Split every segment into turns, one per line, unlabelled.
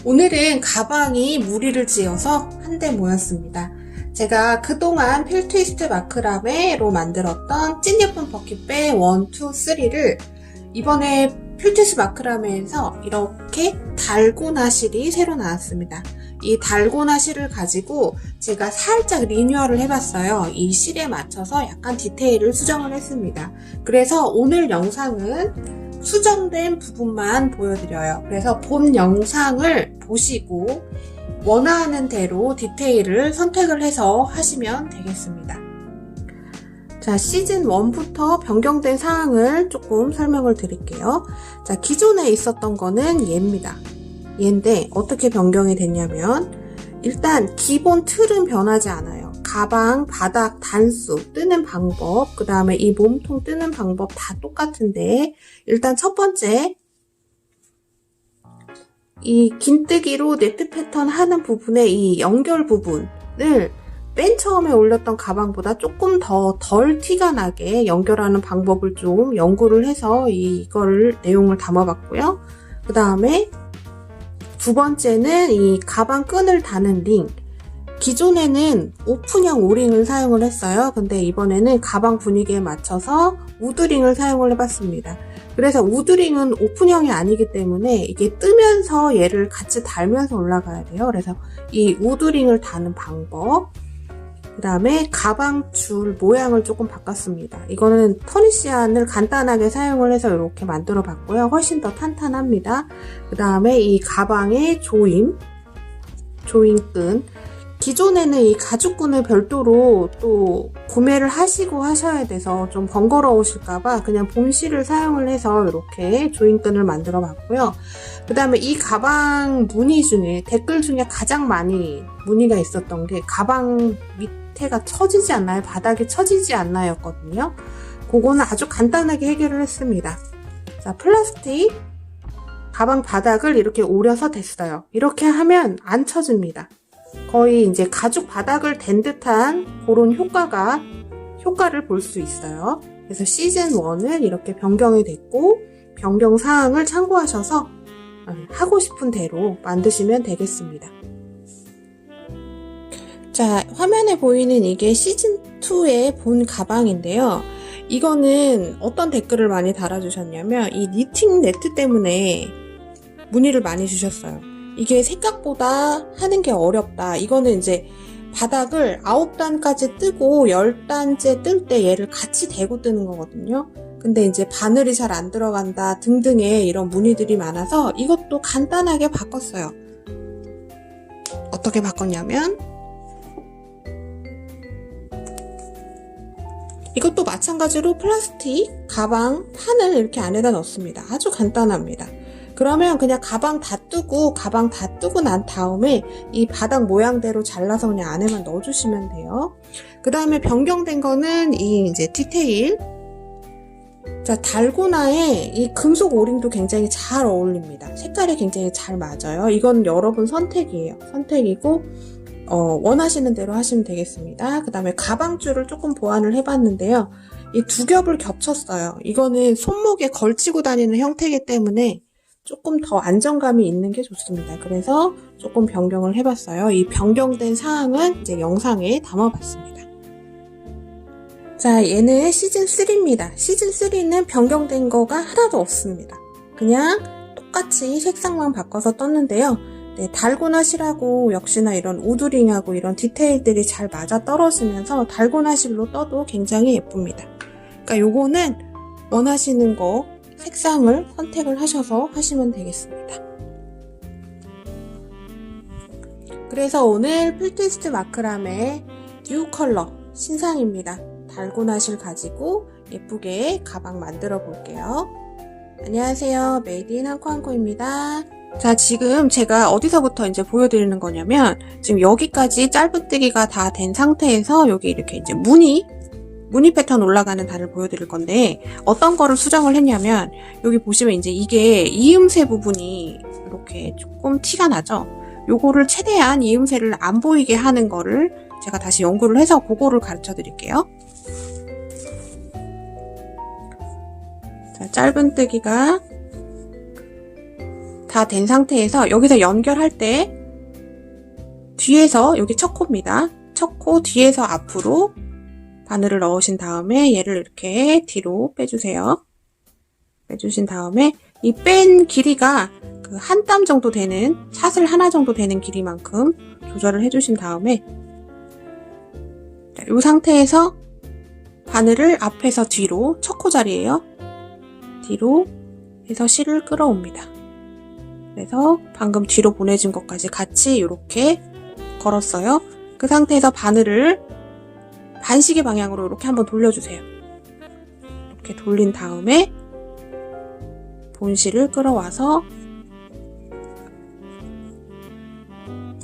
오늘은 가방이 무리를 지어서 한데 모였습니다. 제가 그동안 필트위스트 마크라메로 만들었던 찐 예쁜 버킷백 1, 2, 3를 이번에 필트위스트 마크라메에서 이렇게 달고나 실이 새로 나왔습니다. 이 달고나 실을 가지고 제가 살짝 리뉴얼을 해봤어요. 이 실에 맞춰서 약간 디테일을 수정을 했습니다. 그래서 오늘 영상은 수정된 부분만 보여드려요. 그래서 본 영상을 보시고 원하는 대로 디테일을 선택을 해서 하시면 되겠습니다. 자, 시즌 1부터 변경된 사항을 조금 설명을 드릴게요. 자, 기존에 있었던 거는 얘입니다. 얘인데 어떻게 변경이 됐냐면 일단 기본 틀은 변하지 않아요. 가방, 바닥, 단수, 뜨는 방법, 그 다음에 이 몸통 뜨는 방법 다 똑같은데 일단 첫 번째 이 긴뜨기로 네트 패턴 하는 부분의 이 연결 부분을 맨 처음에 올렸던 가방보다 조금 더 덜 티가 나게 연결하는 방법을 좀 연구를 해서 이걸 내용을 담아봤고요. 그 다음에 두 번째는 이 가방 끈을 다는 링. 기존에는 오픈형 오링을 사용을 했어요. 근데 이번에는 가방 분위기에 맞춰서 우드링을 사용을 해봤습니다. 그래서 우드링은 오픈형이 아니기 때문에 이게 뜨면서 얘를 같이 달면서 올라가야 돼요. 그래서 이 우드링을 다는 방법, 그 다음에 가방 줄 모양을 조금 바꿨습니다. 이거는 터니시안을 간단하게 사용을 해서 이렇게 만들어 봤고요. 훨씬 더 탄탄합니다. 그 다음에 이 가방의 조임끈. 기존에는 이 가죽끈을 별도로 또 구매를 하시고 하셔야 돼서 좀 번거로우실까봐 그냥 본실을 사용을 해서 이렇게 조임끈을 만들어 봤고요. 그 다음에 이 가방 무늬 중에 댓글 중에 가장 많이 문의가 있었던 게 가방 밑에가 처지지 않나요? 바닥이 처지지 않나요? 였거든요. 그거는 아주 간단하게 해결을 했습니다. 자, 플라스틱 가방 바닥을 이렇게 오려서 됐어요. 이렇게 하면 안 처집니다. 거의 이제 가죽 바닥을 댄 듯한 그런 효과를 볼 수 있어요. 그래서 시즌 1은 이렇게 변경이 됐고 변경 사항을 참고하셔서 하고 싶은 대로 만드시면 되겠습니다. 자, 화면에 보이는 이게 시즌 2의 본 가방인데요. 이거는 어떤 댓글을 많이 달아주셨냐면 이 니팅 네트 때문에 문의를 많이 주셨어요. 이게 생각보다 하는 게 어렵다. 이거는 이제 바닥을 9단까지 뜨고 10단째 뜰 때 얘를 같이 대고 뜨는 거거든요. 근데 이제 바늘이 잘 안 들어간다 등등의 이런 문의들이 많아서 이것도 간단하게 바꿨어요. 어떻게 바꿨냐면 이것도 마찬가지로 플라스틱 가방 판을 이렇게 안에다 넣습니다. 아주 간단합니다. 그러면 그냥 가방 다 뜨고 난 다음에 이 바닥 모양대로 잘라서 그냥 안에만 넣어주시면 돼요. 그 다음에 변경된 거는 이 이제 디테일. 자, 달고나에 이 금속 오링도 굉장히 잘 어울립니다. 색깔이 굉장히 잘 맞아요. 이건 여러분 선택이에요. 선택이고 원하시는 대로 하시면 되겠습니다. 그 다음에 가방줄을 조금 보완을 해봤는데요. 이 두 겹을 겹쳤어요. 이거는 손목에 걸치고 다니는 형태이기 때문에 조금 더 안정감이 있는 게 좋습니다. 그래서 조금 변경을 해봤어요. 이 변경된 사항은 이제 영상에 담아봤습니다. 자, 얘는 시즌 3입니다. 시즌 3는 변경된 거가 하나도 없습니다. 그냥 똑같이 색상만 바꿔서 떴는데요. 네, 달고나 실하고 역시나 이런 우드링하고 이런 디테일들이 잘 맞아 떨어지면서 달고나 실로 떠도 굉장히 예쁩니다. 그러니까 요거는 원하시는 거 색상을 선택을 하셔서 하시면 되겠습니다. 그래서 오늘 필트위스트 마크라메 뉴 컬러 신상입니다. 달고나 실 가지고 예쁘게 가방 만들어 볼게요. 안녕하세요. 메이드 인 한코한코입니다. 자, 지금 제가 어디서부터 이제 보여드리는 거냐면, 지금 여기까지 짧은뜨기가 다 된 상태에서 여기 이렇게 이제 무늬 패턴 올라가는 단을 보여드릴 건데, 어떤 거를 수정을 했냐면, 여기 보시면 이제 이게 이음새 부분이 이렇게 조금 티가 나죠? 요거를 최대한 이음새를 안 보이게 하는 거를 제가 다시 연구를 해서 그거를 가르쳐 드릴게요. 자, 짧은뜨기가 다 된 상태에서 여기서 연결할 때 뒤에서 여기 첫 코입니다. 첫 코 뒤에서 앞으로 바늘을 넣으신 다음에 얘를 이렇게 뒤로 빼주세요. 빼주신 다음에 이 뺀 길이가 그 한 땀 정도 되는, 사슬 하나 정도 되는 길이만큼 조절을 해주신 다음에 이 상태에서 바늘을 앞에서 뒤로, 첫 코 자리에요. 뒤로 해서 실을 끌어옵니다. 그래서 방금 뒤로 보내준 것까지 같이 이렇게 걸었어요. 그 상태에서 바늘을 반시계 방향으로 이렇게 한번 돌려주세요. 이렇게 돌린 다음에 본실을 끌어와서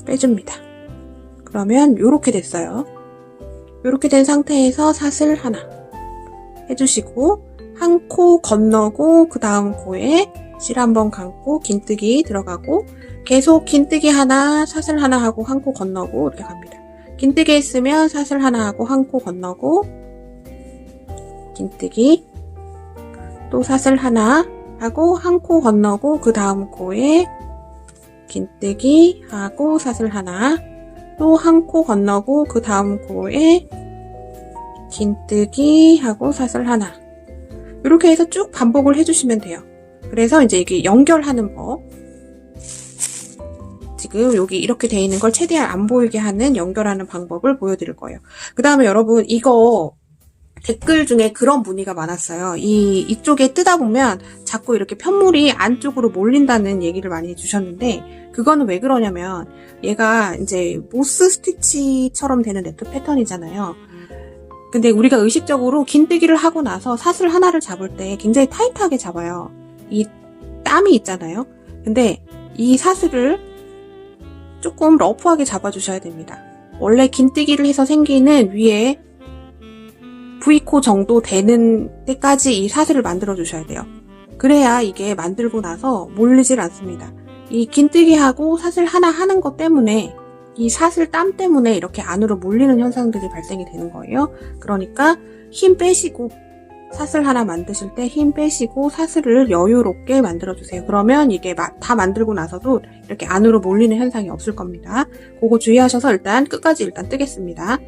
빼줍니다. 그러면 이렇게 됐어요. 이렇게 된 상태에서 사슬 하나 해주시고 한 코 건너고 그 다음 코에 실 한번 감고 긴뜨기 들어가고 계속 긴뜨기 하나, 사슬 하나 하고 한 코 건너고 이렇게 갑니다. 긴뜨기 했으면 사슬 하나 하고 한 코 건너고 긴뜨기 또 사슬 하나 하고 한 코 건너고 그 다음 코에 긴뜨기 하고 사슬 하나 또 한 코 건너고 그 다음 코에 긴뜨기 하고 사슬 하나 이렇게 해서 쭉 반복을 해주시면 돼요. 그래서 이제 이게 연결하는 법, 지금 여기 이렇게 돼 있는 걸 최대한 안 보이게 하는 연결하는 방법을 보여드릴 거예요. 그 다음에 여러분 이거 댓글 중에 그런 문의가 많았어요. 이쪽에 뜨다 보면 자꾸 이렇게 편물이 안쪽으로 몰린다는 얘기를 많이 해주셨는데, 그거는 왜 그러냐면 얘가 이제 모스 스티치처럼 되는 네트 패턴이잖아요. 근데 우리가 의식적으로 긴뜨기를 하고 나서 사슬 하나를 잡을 때 굉장히 타이트하게 잡아요. 이 땀이 있잖아요. 근데 이 사슬을 조금 러프하게 잡아주셔야 됩니다. 원래 긴뜨기를 해서 생기는 위에 V코 정도 되는 때까지 이 사슬을 만들어 주셔야 돼요. 그래야 이게 만들고 나서 몰리질 않습니다. 이 긴뜨기하고 사슬 하나 하는 것 때문에 이 사슬 땀 때문에 이렇게 안으로 몰리는 현상들이 발생이 되는 거예요. 그러니까 힘 빼시고 사슬 하나 만드실 때 힘 빼시고 사슬을 여유롭게 만들어주세요. 그러면 이게 다 만들고 나서도 이렇게 안으로 몰리는 현상이 없을 겁니다. 그거 주의하셔서 일단 끝까지 일단 뜨겠습니다.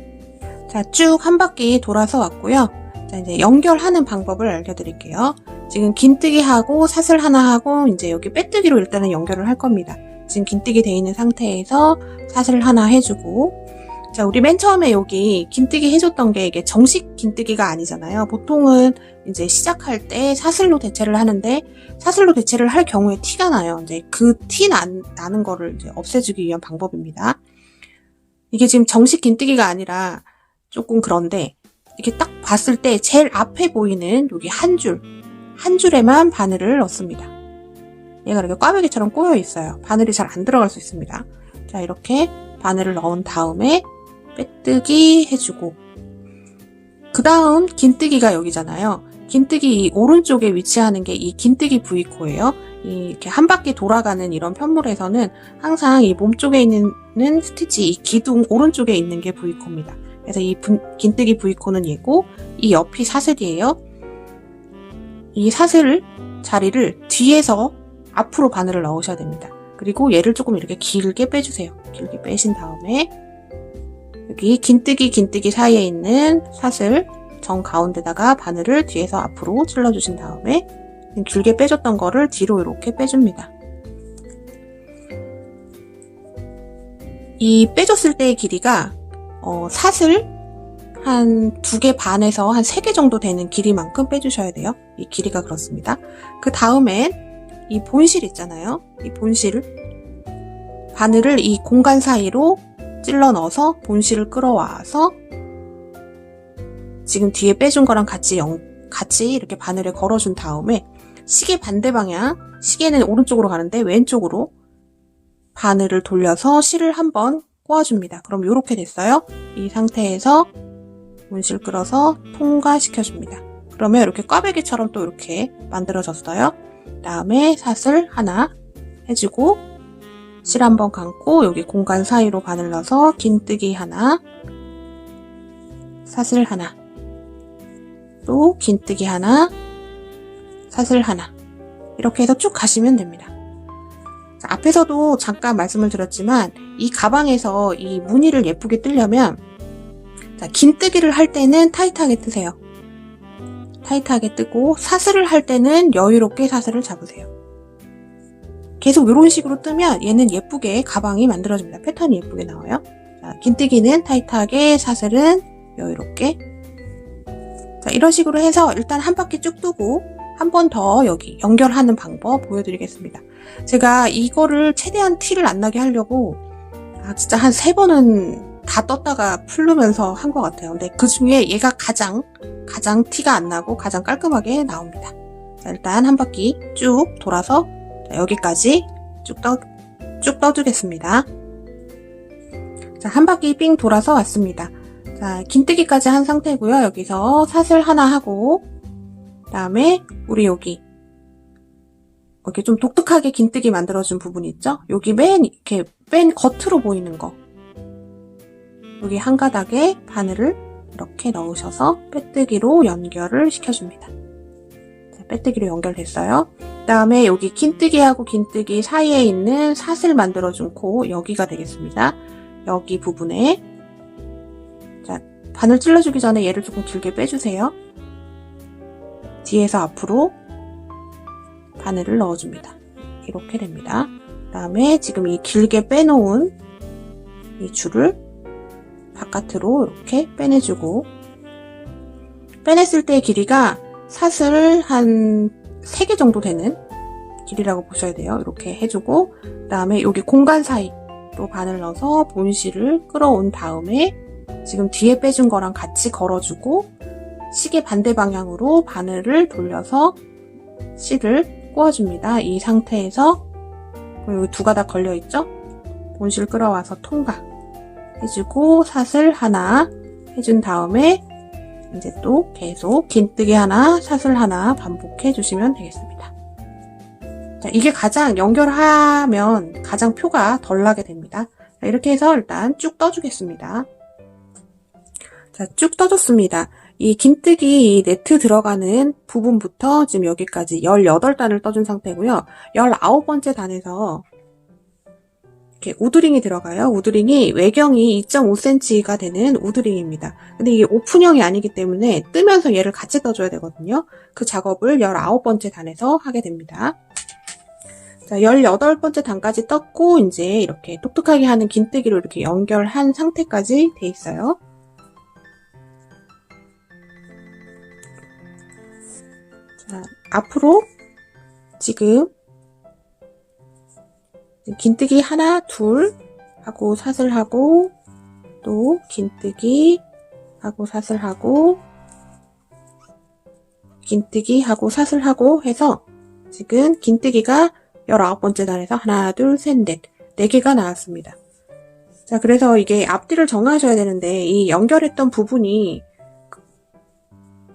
자, 쭉 한 바퀴 돌아서 왔고요. 자, 이제 연결하는 방법을 알려드릴게요. 지금 긴뜨기 하고 사슬 하나 하고 이제 여기 빼뜨기로 일단은 연결을 할 겁니다. 지금 긴뜨기 돼 있는 상태에서 사슬 하나 해주고, 자, 우리 맨 처음에 여기 긴뜨기 해줬던 게 이게 정식 긴뜨기가 아니잖아요. 보통은 이제 시작할 때 사슬로 대체를 하는데, 사슬로 대체를 할 경우에 티가 나요. 이제 그 티 나는 거를 이제 없애주기 위한 방법입니다. 이게 지금 정식 긴뜨기가 아니라 조금 그런데, 이렇게 딱 봤을 때 제일 앞에 보이는 여기 한 줄에만 바늘을 넣습니다. 얘가 이렇게 꽈배기처럼 꼬여 있어요. 바늘이 잘 안 들어갈 수 있습니다. 자, 이렇게 바늘을 넣은 다음에 빼뜨기 해주고, 그 다음 긴뜨기가 여기잖아요. 긴뜨기 이 오른쪽에 위치하는 게 이 긴뜨기 V코예요. 이렇게 한 바퀴 돌아가는 이런 편물에서는 항상 이 몸쪽에 있는 스티치, 이 기둥 오른쪽에 있는 게 V코입니다. 그래서 이 긴뜨기 V코는 얘고, 이 옆이 사슬이에요. 이 사슬 자리를 뒤에서 앞으로 바늘을 넣으셔야 됩니다. 그리고 얘를 조금 이렇게 길게 빼주세요. 길게 빼신 다음에 여기 긴뜨기 사이에 있는 사슬 정 가운데다가 바늘을 뒤에서 앞으로 찔러주신 다음에 길게 빼줬던 거를 뒤로 이렇게 빼줍니다. 이 빼줬을 때의 길이가 사슬 한 2개 반에서 한 3개 정도 되는 길이만큼 빼주셔야 돼요. 이 길이가 그렇습니다. 그 다음엔 이 본실 있잖아요. 이 본실 바늘을 이 공간 사이로 찔러 넣어서 본실을 끌어와서 지금 뒤에 빼준 거랑 같이 이렇게 바늘에 걸어준 다음에 시계 반대 방향 시계는 오른쪽으로 가는데 왼쪽으로 바늘을 돌려서 실을 한번 꼬아줍니다. 그럼 이렇게 됐어요. 이 상태에서 문실 끌어서 통과시켜줍니다. 그러면 이렇게 꽈배기처럼 또 이렇게 만들어졌어요. 다음에 사슬 하나 해주고 실 한번 감고 여기 공간 사이로 바늘 넣어서 긴뜨기 하나, 사슬 하나, 또 긴뜨기 하나, 사슬 하나, 이렇게 해서 쭉 가시면 됩니다. 자, 앞에서도 잠깐 말씀을 드렸지만 이 가방에서 이 무늬를 예쁘게 뜨려면 자, 긴뜨기를 할 때는 타이트하게 뜨세요. 타이트하게 뜨고 사슬을 할 때는 여유롭게 사슬을 잡으세요. 계속 이런 식으로 뜨면 얘는 예쁘게 가방이 만들어집니다. 패턴이 예쁘게 나와요. 자, 긴뜨기는 타이트하게, 사슬은 여유롭게. 자, 이런 식으로 해서 일단 한 바퀴 쭉 뜨고 한 번 더 여기 연결하는 방법 보여드리겠습니다. 제가 이거를 최대한 티를 안 나게 하려고 진짜 한 3번은 다 떴다가 풀르면서 한 것 같아요. 근데 그 중에 얘가 가장 티가 안 나고 가장 깔끔하게 나옵니다. 자, 일단 한 바퀴 쭉 돌아서 여기까지 쭉 떠주겠습니다. 자, 한 바퀴 삥 돌아서 왔습니다. 자, 긴뜨기까지 한 상태고요. 여기서 사슬 하나 하고 그다음에 우리 여기 이렇게 좀 독특하게 긴뜨기 만들어준 부분이 있죠? 여기 이렇게 맨 겉으로 보이는 거 여기 한 가닥에 바늘을 이렇게 넣으셔서 빼뜨기로 연결을 시켜줍니다. 자, 빼뜨기로 연결됐어요. 그 다음에 여기 긴뜨기하고 긴뜨기 사이에 있는 사슬 만들어준 코 여기가 되겠습니다. 여기 부분에 자, 바늘 찔러주기 전에 얘를 조금 길게 빼주세요. 뒤에서 앞으로 바늘을 넣어줍니다. 이렇게 됩니다. 그 다음에 지금 이 길게 빼놓은 이 줄을 바깥으로 이렇게 빼내주고 빼냈을 때의 길이가 사슬 한 3개 정도 되는 길이라고 보셔야 돼요. 이렇게 해주고 그 다음에 여기 공간 사이로 바늘 넣어서 본실을 끌어온 다음에 지금 뒤에 빼준 거랑 같이 걸어주고 시계 반대 방향으로 바늘을 돌려서 실을 꼬아줍니다. 이 상태에서 여기 2가닥 걸려있죠? 본실 끌어와서 통과 해주고 사슬 하나 해준 다음에 이제 또 계속 긴뜨기 하나, 사슬 하나 반복해 주시면 되겠습니다. 자, 이게 가장 연결하면 가장 표가 덜 나게 됩니다. 자, 이렇게 해서 일단 쭉 떠주겠습니다. 자, 쭉 떠줬습니다. 이 긴뜨기 이 네트 들어가는 부분부터 지금 여기까지 18단을 떠준 상태고요. 19번째 단에서 이렇게 우드링이 들어가요. 우드링이 외경이 2.5cm가 되는 우드링입니다. 근데 이게 오픈형이 아니기 때문에 뜨면서 얘를 같이 떠줘야 되거든요. 그 작업을 19번째 단에서 하게 됩니다. 자, 18번째 단까지 떴고 이제 이렇게 똑똑하게 하는 긴뜨기로 이렇게 연결한 상태까지 돼 있어요. 자, 앞으로 지금 긴뜨기 하나, 둘 하고 사슬하고 또 긴뜨기 하고 사슬하고 긴뜨기 하고 사슬하고 해서 지금 긴뜨기가 19번째 단에서 하나, 둘, 셋, 넷 4개가 나왔습니다. 자, 그래서 이게 앞뒤를 정하셔야 되는데 이 연결했던 부분이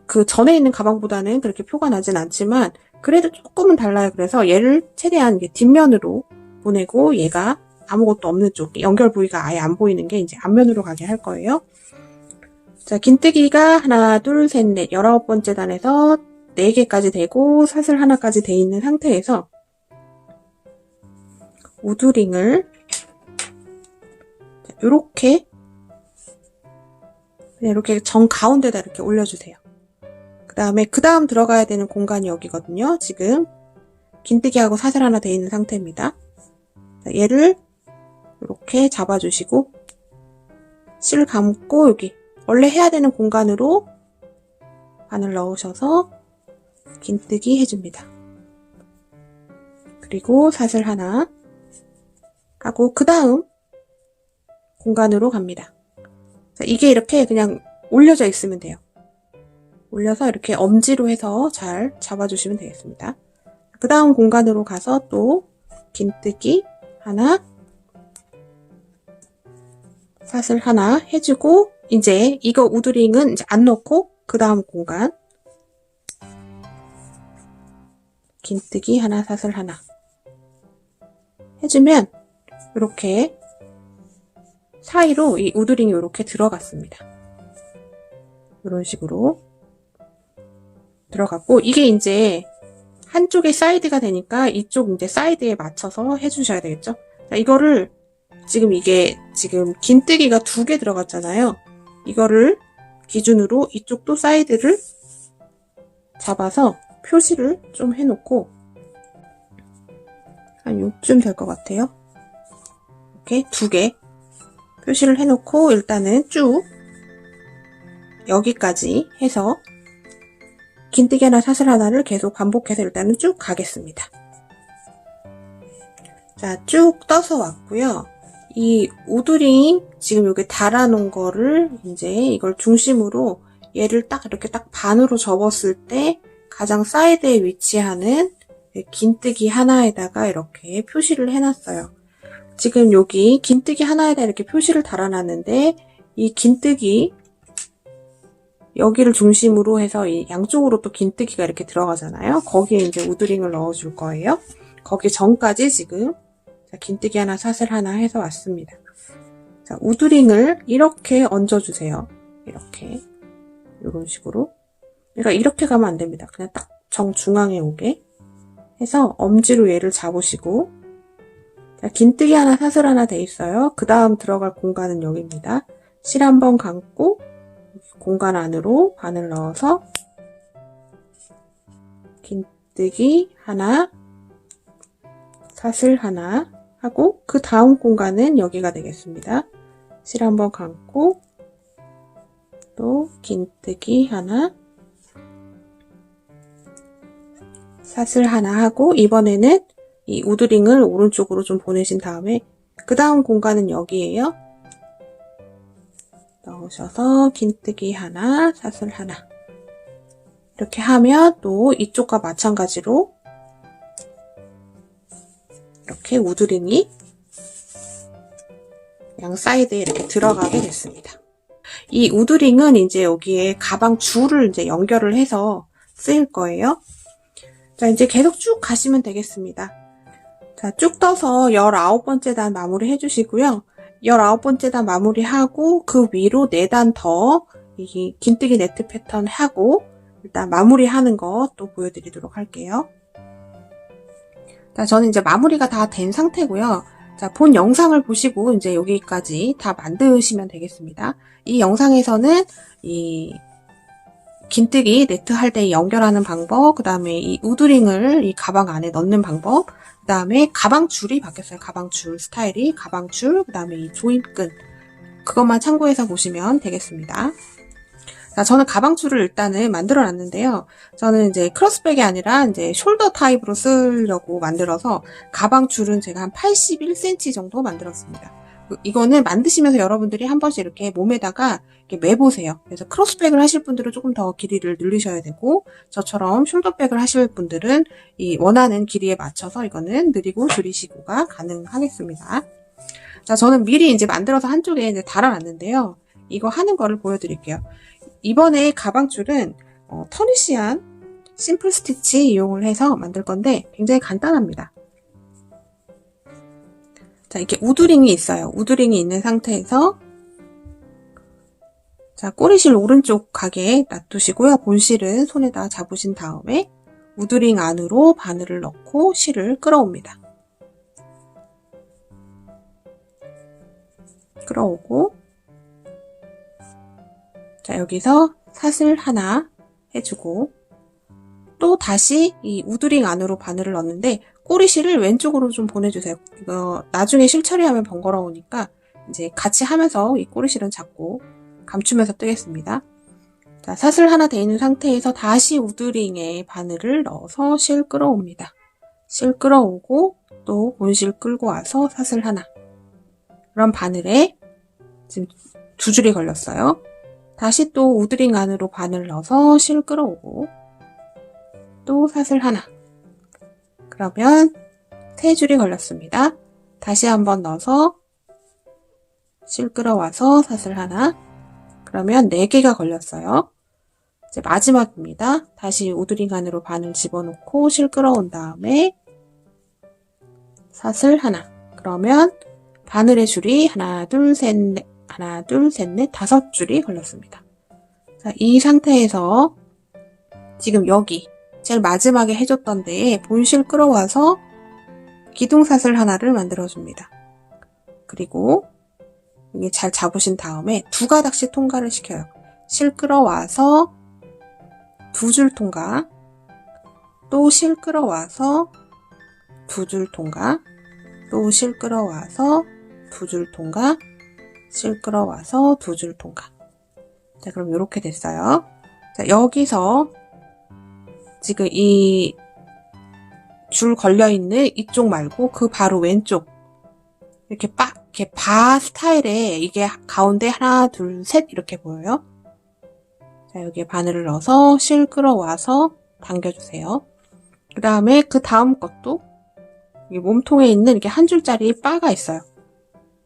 그 전에 있는 가방보다는 그렇게 표가 나진 않지만 그래도 조금은 달라요. 그래서 얘를 최대한 뒷면으로 보내고 얘가 아무것도 없는 쪽 연결 부위가 아예 안 보이는 게 이제 앞면으로 가게 할 거예요. 자, 긴뜨기가 하나, 둘, 셋, 넷 19번째 단에서 4개까지 되고 사슬 하나까지 돼 있는 상태에서 우드링을 이렇게 그냥 이렇게 정 가운데다 이렇게 올려주세요. 그 다음 들어가야 되는 공간이 여기거든요. 지금 긴뜨기하고 사슬 하나 돼 있는 상태입니다. 자, 얘를 이렇게 잡아주시고 실 감고 여기 원래 해야 되는 공간으로 바늘 넣으셔서 긴뜨기 해줍니다. 그리고 사슬 하나 하고 그 다음 공간으로 갑니다. 자, 이게 이렇게 그냥 올려져 있으면 돼요. 올려서 이렇게 엄지로 해서 잘 잡아주시면 되겠습니다. 그 다음 공간으로 가서 또 긴뜨기 하나, 사슬 하나 해주고, 이제 이거 우드링은 이제 안 넣고 그 다음 공간 긴뜨기 하나, 사슬 하나 해주면 이렇게 사이로 이 우드링이 이렇게 들어갔습니다. 이런 식으로 들어갔고, 이게 이제 한쪽에 사이드가 되니까 이쪽 이제 사이드에 맞춰서 해주셔야 되겠죠. 자, 이거를 이게 긴뜨기가 2개 들어갔잖아요. 이거를 기준으로 이쪽도 사이드를 잡아서 표시를 좀 해놓고, 한 요쯤 될 것 같아요. 이렇게 2개 표시를 해놓고 일단은 쭉 여기까지 해서 긴뜨기 하나, 사슬 하나를 계속 반복해서 일단은 쭉 가겠습니다. 자, 쭉 떠서 왔고요. 이 우드링 지금 여기 달아놓은 거를 이제 이걸 중심으로 얘를 딱 이렇게 딱 반으로 접었을 때 가장 사이드에 위치하는 긴뜨기 하나에다가 이렇게 표시를 해놨어요. 지금 여기 긴뜨기 하나에다 이렇게 표시를 달아놨는데, 이 긴뜨기 여기를 중심으로 해서 이 양쪽으로 또 긴뜨기가 이렇게 들어가잖아요. 거기에 이제 우드링을 넣어줄 거예요. 거기 전까지 지금 긴뜨기 하나, 사슬 하나 해서 왔습니다. 자, 우드링을 이렇게 얹어주세요. 이렇게 이런 식으로. 그러니까 이렇게 가면 안 됩니다. 그냥 딱 정중앙에 오게 해서 엄지로 얘를 잡으시고, 자, 긴뜨기 하나, 사슬 하나 돼 있어요. 그 다음 들어갈 공간은 여기입니다. 실 한번 감고 공간 안으로 바늘 넣어서 긴뜨기 하나, 사슬 하나 하고, 그 다음 공간은 여기가 되겠습니다. 실 한번 감고 또 긴뜨기 하나, 사슬 하나 하고, 이번에는 이 우드링을 오른쪽으로 좀 보내신 다음에 그 다음 공간은 여기에요. 넣으셔서 긴뜨기 하나, 사슬 하나 이렇게 하면 또 이쪽과 마찬가지로 이렇게 우드링이 양 사이드에 이렇게 들어가게 됐습니다. 이 우드링은 이제 여기에 가방 줄을 이제 연결을 해서 쓰일 거예요. 자, 이제 계속 쭉 가시면 되겠습니다. 자, 쭉 떠서 19번째 단 마무리 해주시고요. 19번째 단 마무리하고 그 위로 4단 더 이 긴뜨기 네트 패턴 하고 일단 마무리하는 거 또 보여드리도록 할게요. 자, 저는 이제 마무리가 다 된 상태고요. 자, 본 영상을 보시고 이제 여기까지 다 만드시면 되겠습니다. 이 영상에서는 이 긴뜨기 네트 할 때 연결하는 방법, 그 다음에 이 우드링을 이 가방 안에 넣는 방법, 그 다음에 가방 줄이 바뀌었어요. 가방 줄 스타일이 가방 줄, 그 다음에 이 조임끈, 그것만 참고해서 보시면 되겠습니다. 자, 저는 가방 줄을 일단은 만들어 놨는데요. 저는 이제 크로스백이 아니라 이제 숄더 타입으로 쓰려고 만들어서 가방 줄은 제가 한 81cm 정도 만들었습니다. 이거는 만드시면서 여러분들이 한 번씩 이렇게 몸에다가 이렇게 매보세요. 그래서 크로스백을 하실 분들은 조금 더 길이를 늘리셔야 되고, 저처럼 숄더백을 하실 분들은 이 원하는 길이에 맞춰서 이거는 느리고 줄이시고가 가능하겠습니다. 자, 저는 미리 이제 만들어서 한쪽에 이제 달아놨는데요. 이거 하는 거를 보여드릴게요. 이번에 가방줄은 터니시한 심플 스티치 이용을 해서 만들 건데 굉장히 간단합니다. 자, 이렇게 우드링이 있어요. 우드링이 있는 상태에서 자, 꼬리실 오른쪽 가게 놔두시고요. 본실은 손에다 잡으신 다음에 우드링 안으로 바늘을 넣고 실을 끌어옵니다. 끌어오고, 자, 여기서 사슬 하나 해주고, 또 다시 이 우드링 안으로 바늘을 넣는데 꼬리실을 왼쪽으로 좀 보내주세요. 이거 나중에 실 처리하면 번거로우니까 이제 같이 하면서 이 꼬리실은 잡고 감추면서 뜨겠습니다. 자, 사슬 하나 돼 있는 상태에서 다시 우드링에 바늘을 넣어서 실 끌어옵니다. 실 끌어오고 또 본실 끌고 와서 사슬 하나. 그럼 바늘에 지금 2줄이 걸렸어요. 다시 또 우드링 안으로 바늘 넣어서 실 끌어오고 또 사슬 하나. 그러면 3줄이 걸렸습니다. 다시 한번 넣어서 실 끌어와서 사슬 하나. 그러면 4개가 걸렸어요. 이제 마지막입니다. 다시 우드링 안으로 바늘 집어넣고 실 끌어온 다음에 사슬 하나. 그러면 바늘의 줄이 하나, 둘, 셋, 넷, 하나, 둘, 셋, 넷, 5줄이 걸렸습니다. 자, 이 상태에서 지금 여기 제일 마지막에 해줬던 데에 본실 끌어와서 기둥사슬 하나를 만들어줍니다. 그리고 여기 잘 잡으신 다음에 2가닥씩 통과를 시켜요. 실 끌어와서 2줄 통과, 또 실 끌어와서 2줄 통과, 또 실 끌어와서 2줄 통과, 실 끌어와서 2줄 통과. 자, 그럼 이렇게 됐어요. 자, 여기서 지금 이 줄 걸려있는 이쪽 말고 그 바로 왼쪽 이렇게 이렇게 바 스타일에 이게 가운데 하나, 둘, 셋 이렇게 보여요. 자, 여기에 바늘을 넣어서 실 끌어와서 당겨주세요. 그 다음에 그 다음 것도 이 몸통에 있는 이렇게 한 줄짜리 바가 있어요.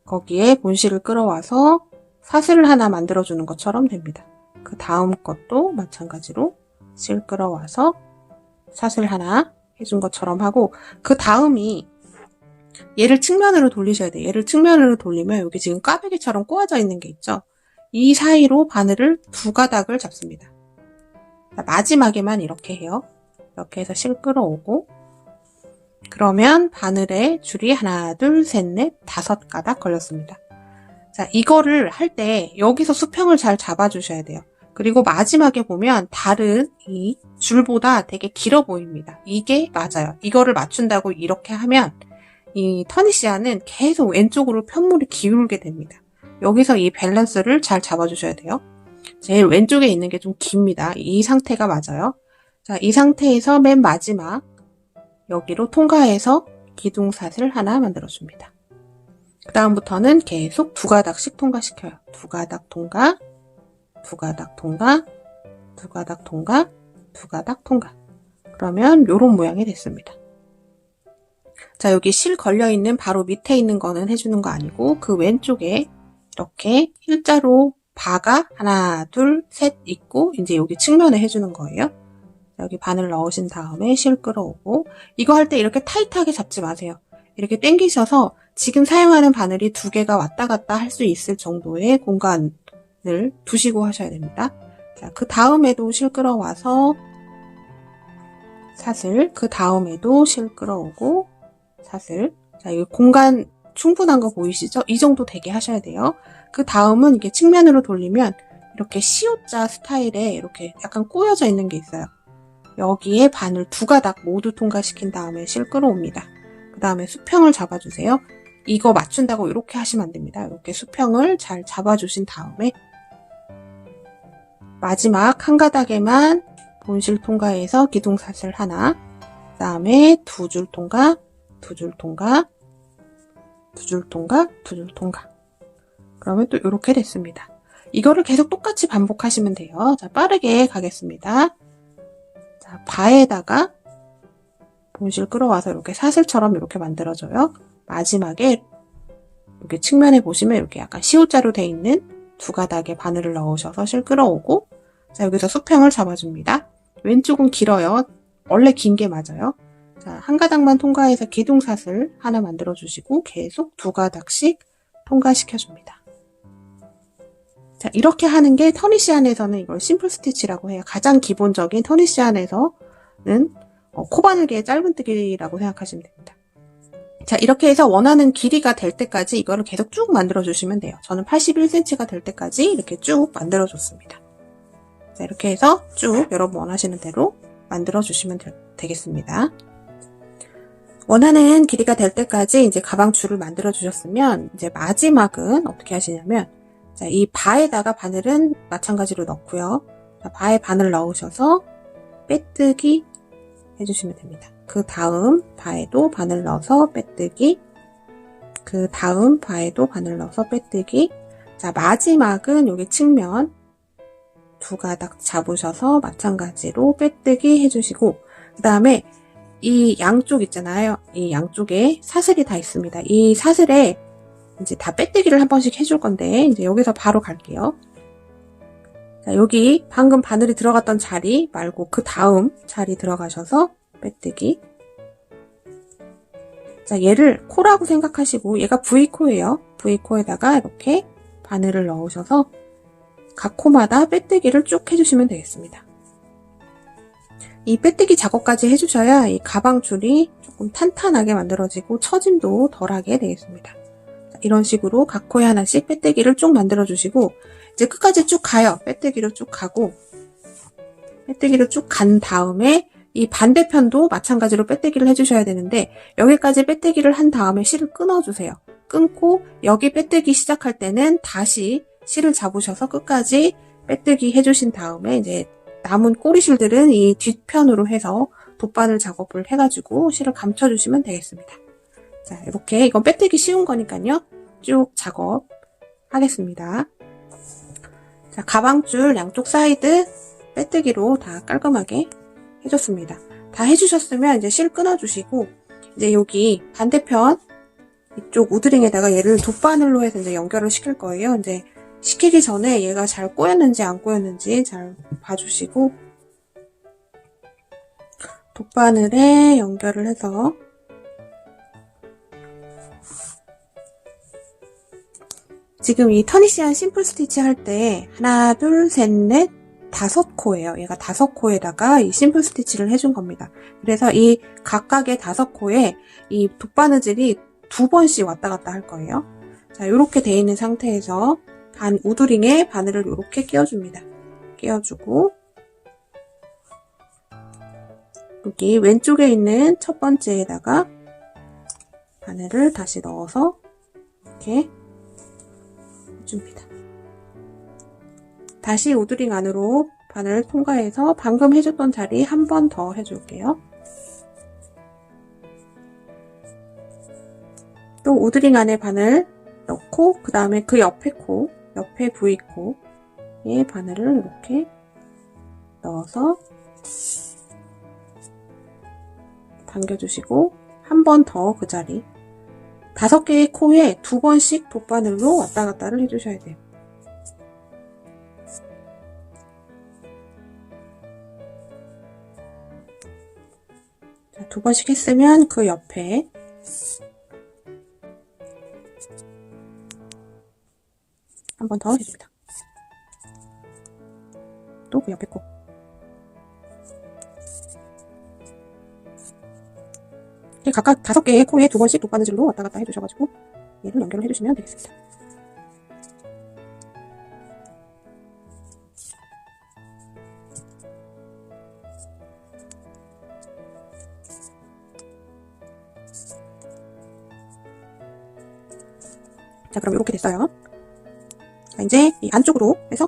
거기에 본실을 끌어와서 사슬을 하나 만들어주는 것처럼 됩니다. 그 다음 것도 마찬가지로 실 끌어와서 사슬 하나 해준 것처럼 하고, 그 다음이 얘를 측면으로 돌리셔야 돼요. 얘를 측면으로 돌리면 여기 지금 꽈배기처럼 꼬아져 있는 게 있죠. 이 사이로 바늘을 2가닥을 잡습니다. 마지막에만 이렇게 해요. 이렇게 해서 실 끌어오고, 그러면 바늘에 줄이 하나, 둘, 셋, 넷, 5가닥 걸렸습니다. 자, 이거를 할 때 여기서 수평을 잘 잡아주셔야 돼요. 그리고 마지막에 보면 다른 이 줄보다 되게 길어 보입니다. 이게 맞아요. 이거를 맞춘다고 이렇게 하면 이 터니시아는 계속 왼쪽으로 편물이 기울게 됩니다. 여기서 이 밸런스를 잘 잡아주셔야 돼요. 제일 왼쪽에 있는 게 좀 깁니다. 이 상태가 맞아요. 자, 이 상태에서 맨 마지막 여기로 통과해서 기둥사슬 하나 만들어줍니다. 그 다음부터는 계속 2가닥씩 통과시켜요. 2가닥 통과, 2가닥 통과, 2가닥 통과, 2가닥 통과. 그러면 이런 모양이 됐습니다. 자, 여기 실 걸려있는 바로 밑에 있는 거는 해주는 거 아니고 그 왼쪽에 이렇게 일자로 바가 하나, 둘, 셋 있고 이제 여기 측면에 해주는 거예요. 여기 바늘 넣으신 다음에 실 끌어오고, 이거 할 때 이렇게 타이트하게 잡지 마세요. 이렇게 당기셔서 지금 사용하는 바늘이 2개가 왔다 갔다 할 수 있을 정도의 공간을 두시고 하셔야 됩니다. 자, 그 다음에도 실 끌어와서 사슬, 그 다음에도 실 끌어오고 사슬. 자, 이 공간 충분한 거 보이시죠? 이 정도 되게 하셔야 돼요. 그 다음은 이게 측면으로 돌리면 이렇게 시옷자 스타일에 이렇게 약간 꼬여져 있는 게 있어요. 여기에 바늘 2가닥 모두 통과시킨 다음에 실 끌어옵니다. 그 다음에 수평을 잡아주세요. 이거 맞춘다고 이렇게 하시면 안 됩니다. 이렇게 수평을 잘 잡아주신 다음에 마지막 한 가닥에만 본실 통과해서 기둥사슬 하나, 그 다음에 2줄 통과, 2줄 통과, 2줄 통과, 2줄 통과. 그러면 또 이렇게 됐습니다. 이거를 계속 똑같이 반복하시면 돼요. 자, 빠르게 가겠습니다. 자, 바에다가 본실 끌어와서 이렇게 사슬처럼 이렇게 만들어줘요. 마지막에 이렇게 측면에 보시면 이렇게 약간 시옷자로 되어 있는 2가닥의 바늘을 넣으셔서 실 끌어오고, 자, 여기서 수평을 잡아줍니다. 왼쪽은 길어요. 원래 긴 게 맞아요. 자, 한 가닥만 통과해서 기둥사슬 하나 만들어주시고 계속 2가닥씩 통과시켜줍니다. 자, 이렇게 하는 게 터니시안에서는 이걸 심플 스티치라고 해요. 가장 기본적인 터니시안에서는 코바늘개의 짧은뜨기라고 생각하시면 됩니다. 자, 이렇게 해서 원하는 길이가 될 때까지 이거를 계속 쭉 만들어주시면 돼요. 저는 81cm가 될 때까지 이렇게 쭉 만들어줬습니다. 자, 이렇게 해서 쭉 여러분 원하시는 대로 만들어주시면 되겠습니다. 원하는 길이가 될 때까지 이제 가방 줄을 만들어주셨으면 이제 마지막은 어떻게 하시냐면, 자, 이 바에다가 바늘은 마찬가지로 넣고요. 자, 바에 바늘 넣으셔서 빼뜨기 해주시면 됩니다. 그 다음 바에도 바늘 넣어서 빼뜨기, 그 다음 바에도 바늘 넣어서 빼뜨기. 자, 마지막은 여기 측면 2가닥 잡으셔서 마찬가지로 빼뜨기 해주시고, 그 다음에 이 양쪽 있잖아요. 이 양쪽에 사슬이 다 있습니다. 이 사슬에 이제 다 빼뜨기를 한 번씩 해줄 건데, 이제 여기서 바로 갈게요. 자, 여기 방금 바늘이 들어갔던 자리 말고 그 다음 자리 들어가셔서 빼뜨기. 자, 얘를 코라고 생각하시고, 얘가 V코예요. V코에다가 이렇게 바늘을 넣으셔서 각 코마다 빼뜨기를 쭉 해주시면 되겠습니다. 이 빼뜨기 작업까지 해주셔야 이 가방 줄이 조금 탄탄하게 만들어지고 처짐도 덜하게 되겠습니다. 자, 이런 식으로 각 코에 하나씩 빼뜨기를 쭉 만들어주시고, 이제 끝까지 쭉 가요. 빼뜨기로 쭉 가고, 빼뜨기로 쭉 간 다음에 이 반대편도 마찬가지로 빼뜨기를 해주셔야 되는데, 여기까지 빼뜨기를 한 다음에 실을 끊어주세요. 끊고 여기 빼뜨기 시작할 때는 다시 실을 잡으셔서 끝까지 빼뜨기 해주신 다음에 이제 남은 꼬리실들은 이 뒷편으로 해서 돗바늘 작업을 해가지고 실을 감춰주시면 되겠습니다. 자, 이렇게 이건 빼뜨기 쉬운 거니까요. 쭉 작업하겠습니다. 자, 가방줄 양쪽 사이드 빼뜨기로 다 깔끔하게 해줬습니다. 다 해주셨으면 이제 실 끊어주시고, 이제 여기 반대편 이쪽 우드링에다가 얘를 돗바늘로 해서 이제 연결을 시킬 거예요. 이제 시키기 전에 얘가 잘 꼬였는지 안 꼬였는지 잘 봐주시고, 돗바늘에 연결을 해서 지금 이 터니시안 심플 스티치 할 때 하나, 둘, 셋, 넷, 5코예요. 얘가 5코에다가 이 심플 스티치를 해준 겁니다. 그래서 이 각각의 5코에 이 돗바느질이 2번씩 왔다 갔다 할 거예요. 자, 이렇게 돼 있는 상태에서 우드링에 바늘을 이렇게 끼워줍니다. 끼워주고, 여기 왼쪽에 있는 첫 번째에다가 바늘을 다시 넣어서 이렇게 해줍니다. 다시 우드링 안으로 바늘을 통과해서 방금 해줬던 자리 한 번 더 해줄게요. 또 우드링 안에 바늘 넣고, 그 다음에 그 옆에 코, 옆에 V코에 바늘을 이렇게 넣어서 당겨주시고, 한 번 더 그 자리 5개의 코에 2번씩 돗바늘로 왔다 갔다를 해주셔야 돼요. 자, 2번씩 했으면 그 옆에 한 번 더 해줍니다. 또 그 옆에 코. 각각 5개의 코에 2번씩 돗바느질로 왔다 갔다 해주셔가지고 얘를 연결을 해주시면 되겠습니다. 자, 그럼 이렇게 됐어요. 자, 이제 이 안쪽으로 해서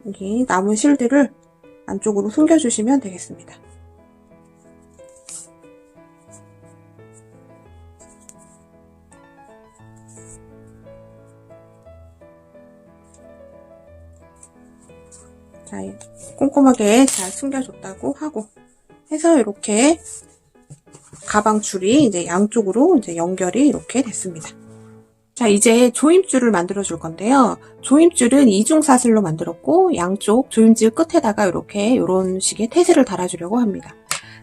여기 남은 실들을 안쪽으로 숨겨주시면 되겠습니다. 자, 꼼꼼하게 잘 숨겨줬다고 하고 해서 이렇게 가방 줄이 이제 양쪽으로 이제 연결이 이렇게 됐습니다. 자, 이제 조임줄을 만들어 줄 건데요. 조임줄은 이중사슬로 만들었고, 양쪽 조임줄 끝에다가 이런 식의 태세를 달아주려고 합니다.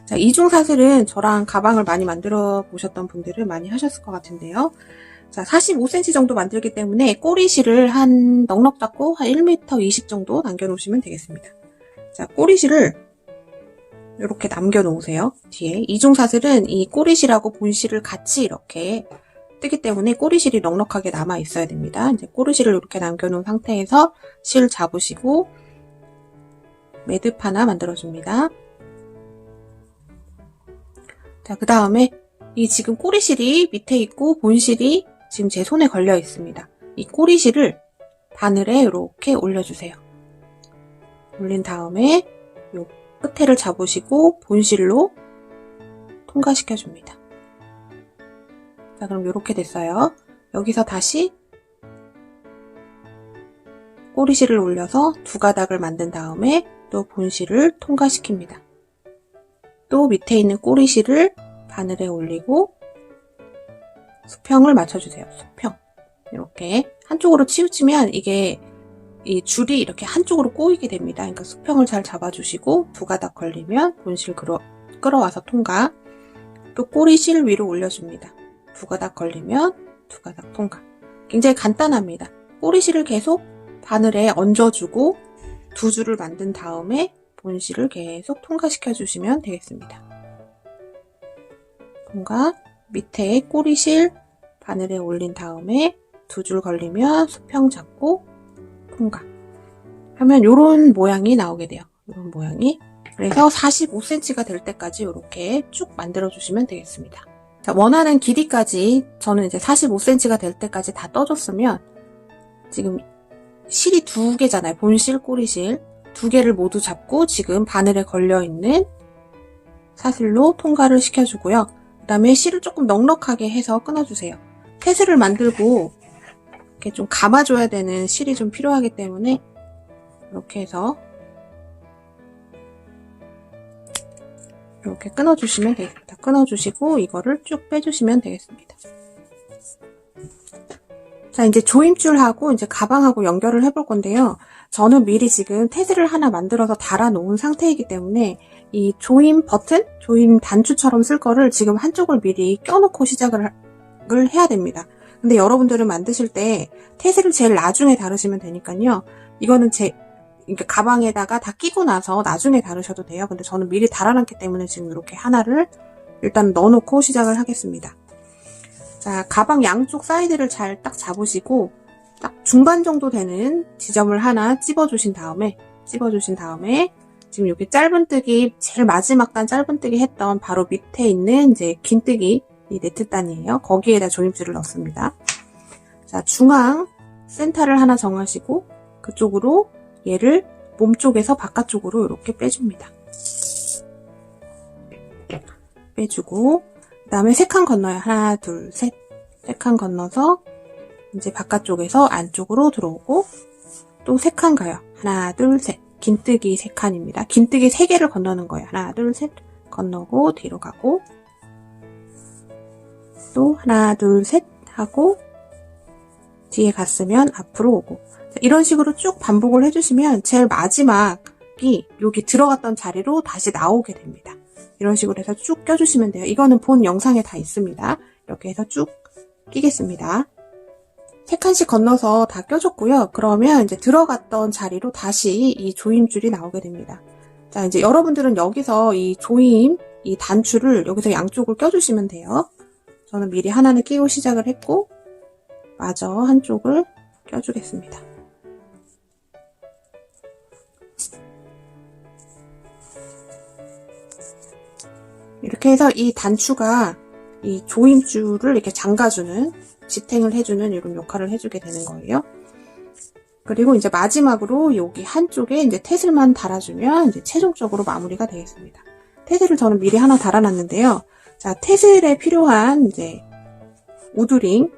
자, 이중사슬은 저랑 가방을 많이 만들어 보셨던 분들은 많이 하셨을 것 같은데요. 자, 45cm 정도 만들기 때문에 꼬리실을 한 넉넉 잡고 한 1m 20 정도 남겨 놓으시면 되겠습니다. 자, 꼬리실을 이렇게 남겨 놓으세요. 뒤에. 이중사슬은 이 꼬리실하고 본실을 같이 이렇게 뜨기 때문에 꼬리실이 넉넉하게 남아 있어야 됩니다. 이제 꼬리실을 이렇게 남겨 놓은 상태에서 실 잡으시고 매듭 하나 만들어 줍니다. 자, 그 다음에 이 지금 꼬리실이 밑에 있고 본실이 지금 제 손에 걸려 있습니다. 이 꼬리실을 바늘에 이렇게 올려주세요. 올린 다음에 요 끝에를 잡으시고 본실로 통과시켜 줍니다. 자, 그럼 이렇게 됐어요. 여기서 다시 꼬리실을 올려서 2가닥을 만든 다음에 또 본실을 통과시킵니다. 또 밑에 있는 꼬리실을 바늘에 올리고 수평을 맞춰주세요. 수평. 이렇게 한쪽으로 치우치면 이게 이 줄이 이렇게 한쪽으로 꼬이게 됩니다. 그러니까 수평을 잘 잡아주시고 두 가닥 걸리면 본실 끌어와서 통과. 또 꼬리실 위로 올려줍니다. 두 가닥 걸리면 두 가닥 통과. 굉장히 간단합니다. 꼬리실을 계속 바늘에 얹어주고 두 줄을 만든 다음에 본실을 계속 통과시켜 주시면 되겠습니다. 통과. 밑에 꼬리실 바늘에 올린 다음에 두 줄 걸리면 수평 잡고 통과 하면 이런 모양이 나오게 돼요. 이런 모양이. 그래서 45cm가 될 때까지 이렇게 쭉 만들어 주시면 되겠습니다. 자, 원하는 길이까지 저는 이제 45cm가 될 때까지 다 떠줬으면 지금 실이 두 개잖아요. 본실, 꼬리실 두 개를 모두 잡고 지금 바늘에 걸려있는 사슬로 통과를 시켜주고요. 그 다음에 실을 조금 넉넉하게 해서 끊어주세요. 태슬을 만들고 이렇게 좀 감아줘야 되는 실이 좀 필요하기 때문에 이렇게 해서 이렇게 끊어주시면 되겠습니다. 끊어주시고 이거를 쭉 빼주시면 되겠습니다. 자, 이제 조임줄하고 이제 가방하고 연결을 해볼 건데요. 저는 미리 지금 태슬을 하나 만들어서 달아 놓은 상태이기 때문에 이 조임 버튼, 조임 단추처럼 쓸 거를 지금 한쪽을 미리 껴놓고 시작을 해야 됩니다. 근데 여러분들은 만드실 때 태슬을 제일 나중에 다루시면 되니까요. 이거는 이렇게 가방에다가 다 끼고 나서 나중에 다루셔도 돼요. 근데 저는 미리 달아놨기 때문에 지금 이렇게 하나를 일단 넣어놓고 시작을 하겠습니다. 자, 가방 양쪽 사이드를 잘 딱 잡으시고 딱 중간 정도 되는 지점을 하나 찝어주신 다음에 지금 이렇게 짧은뜨기 제일 마지막 단 짧은뜨기 했던 바로 밑에 있는 이제 긴뜨기 이 네트단이에요. 거기에다 조임줄을 넣습니다. 자, 중앙 센터를 하나 정하시고 그쪽으로 얘를 몸쪽에서 바깥쪽으로 이렇게 빼줍니다. 빼주고 그 다음에 3칸 건너요. 하나, 둘, 셋. 3칸 건너서 이제 바깥쪽에서 안쪽으로 들어오고 또 3칸 가요. 하나, 둘, 셋. 긴뜨기 3칸입니다. 긴뜨기 3개를 건너는 거예요. 하나, 둘, 셋. 건너고 뒤로 가고 또 하나, 둘, 셋 하고 뒤에 갔으면 앞으로 오고 이런 식으로 쭉 반복을 해주시면 제일 마지막이 여기 들어갔던 자리로 다시 나오게 됩니다. 이런 식으로 해서 쭉 껴주시면 돼요. 이거는 본 영상에 다 있습니다. 이렇게 해서 쭉 끼겠습니다. 3칸씩 건너서 다 껴줬고요. 그러면 이제 들어갔던 자리로 다시 이 조임줄이 나오게 됩니다. 자, 이제 여러분들은 여기서 이 조임, 이 단추를 여기서 양쪽을 껴주시면 돼요. 저는 미리 하나는 끼고 시작을 했고 마저 한쪽을 껴주겠습니다. 이렇게 해서 이 단추가 이 조임줄을 이렇게 잠가주는, 지탱을 해주는 이런 역할을 해주게 되는 거예요. 그리고 이제 마지막으로 여기 한쪽에 이제 태슬만 달아주면 이제 최종적으로 마무리가 되겠습니다. 태슬을 저는 미리 하나 달아놨는데요. 자, 태슬에 필요한 이제 우드링,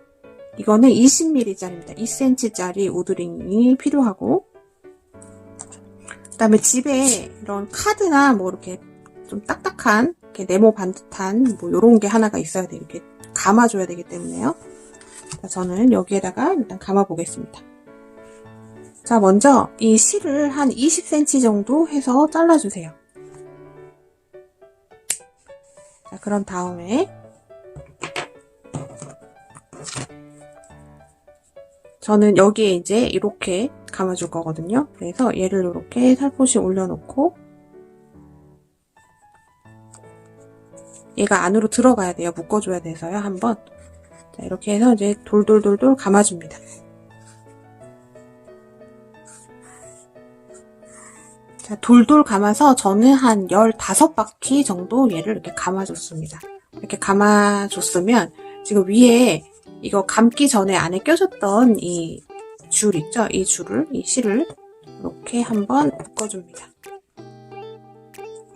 이거는 20mm짜리입니다. 2cm짜리 우드링이 필요하고, 그 다음에 집에 이런 카드나 뭐 이렇게 좀 딱딱한 이렇게 네모 반듯한 뭐 요런 게 하나가 있어야 돼요. 이렇게 감아줘야 되기 때문에요. 자, 저는 여기에다가 일단 감아 보겠습니다. 자, 먼저 이 실을 한 20cm 정도 해서 잘라주세요. 자, 그런 다음에 저는 여기에 이제 이렇게 감아줄 거거든요. 그래서 얘를 이렇게 살포시 올려놓고 얘가 안으로 들어가야 돼요. 묶어줘야 돼서요. 한번. 자, 이렇게 해서 이제 돌돌돌돌 감아줍니다. 자, 돌돌 감아서 저는 한 15바퀴 정도 얘를 이렇게 감아줬습니다. 이렇게 감아줬으면 지금 위에 이거 감기 전에 안에 껴줬던 이 줄 있죠? 이 줄을, 이 실을 이렇게 한번 묶어줍니다.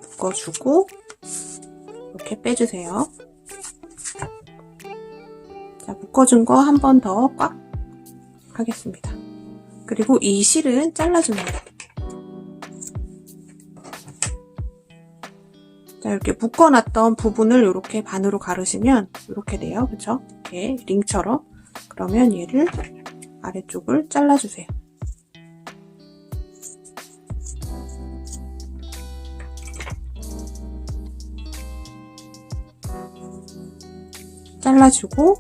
묶어주고 이렇게 빼주세요. 자, 묶어준 거 한 번 더 꽉 하겠습니다. 그리고 이 실은 잘라줍니다. 자, 자, 이렇게 묶어놨던 부분을 이렇게 반으로 가르시면 이렇게 돼요. 그쵸? 이렇게 링처럼. 그러면 얘를 아래쪽을 잘라주세요. 잘라주고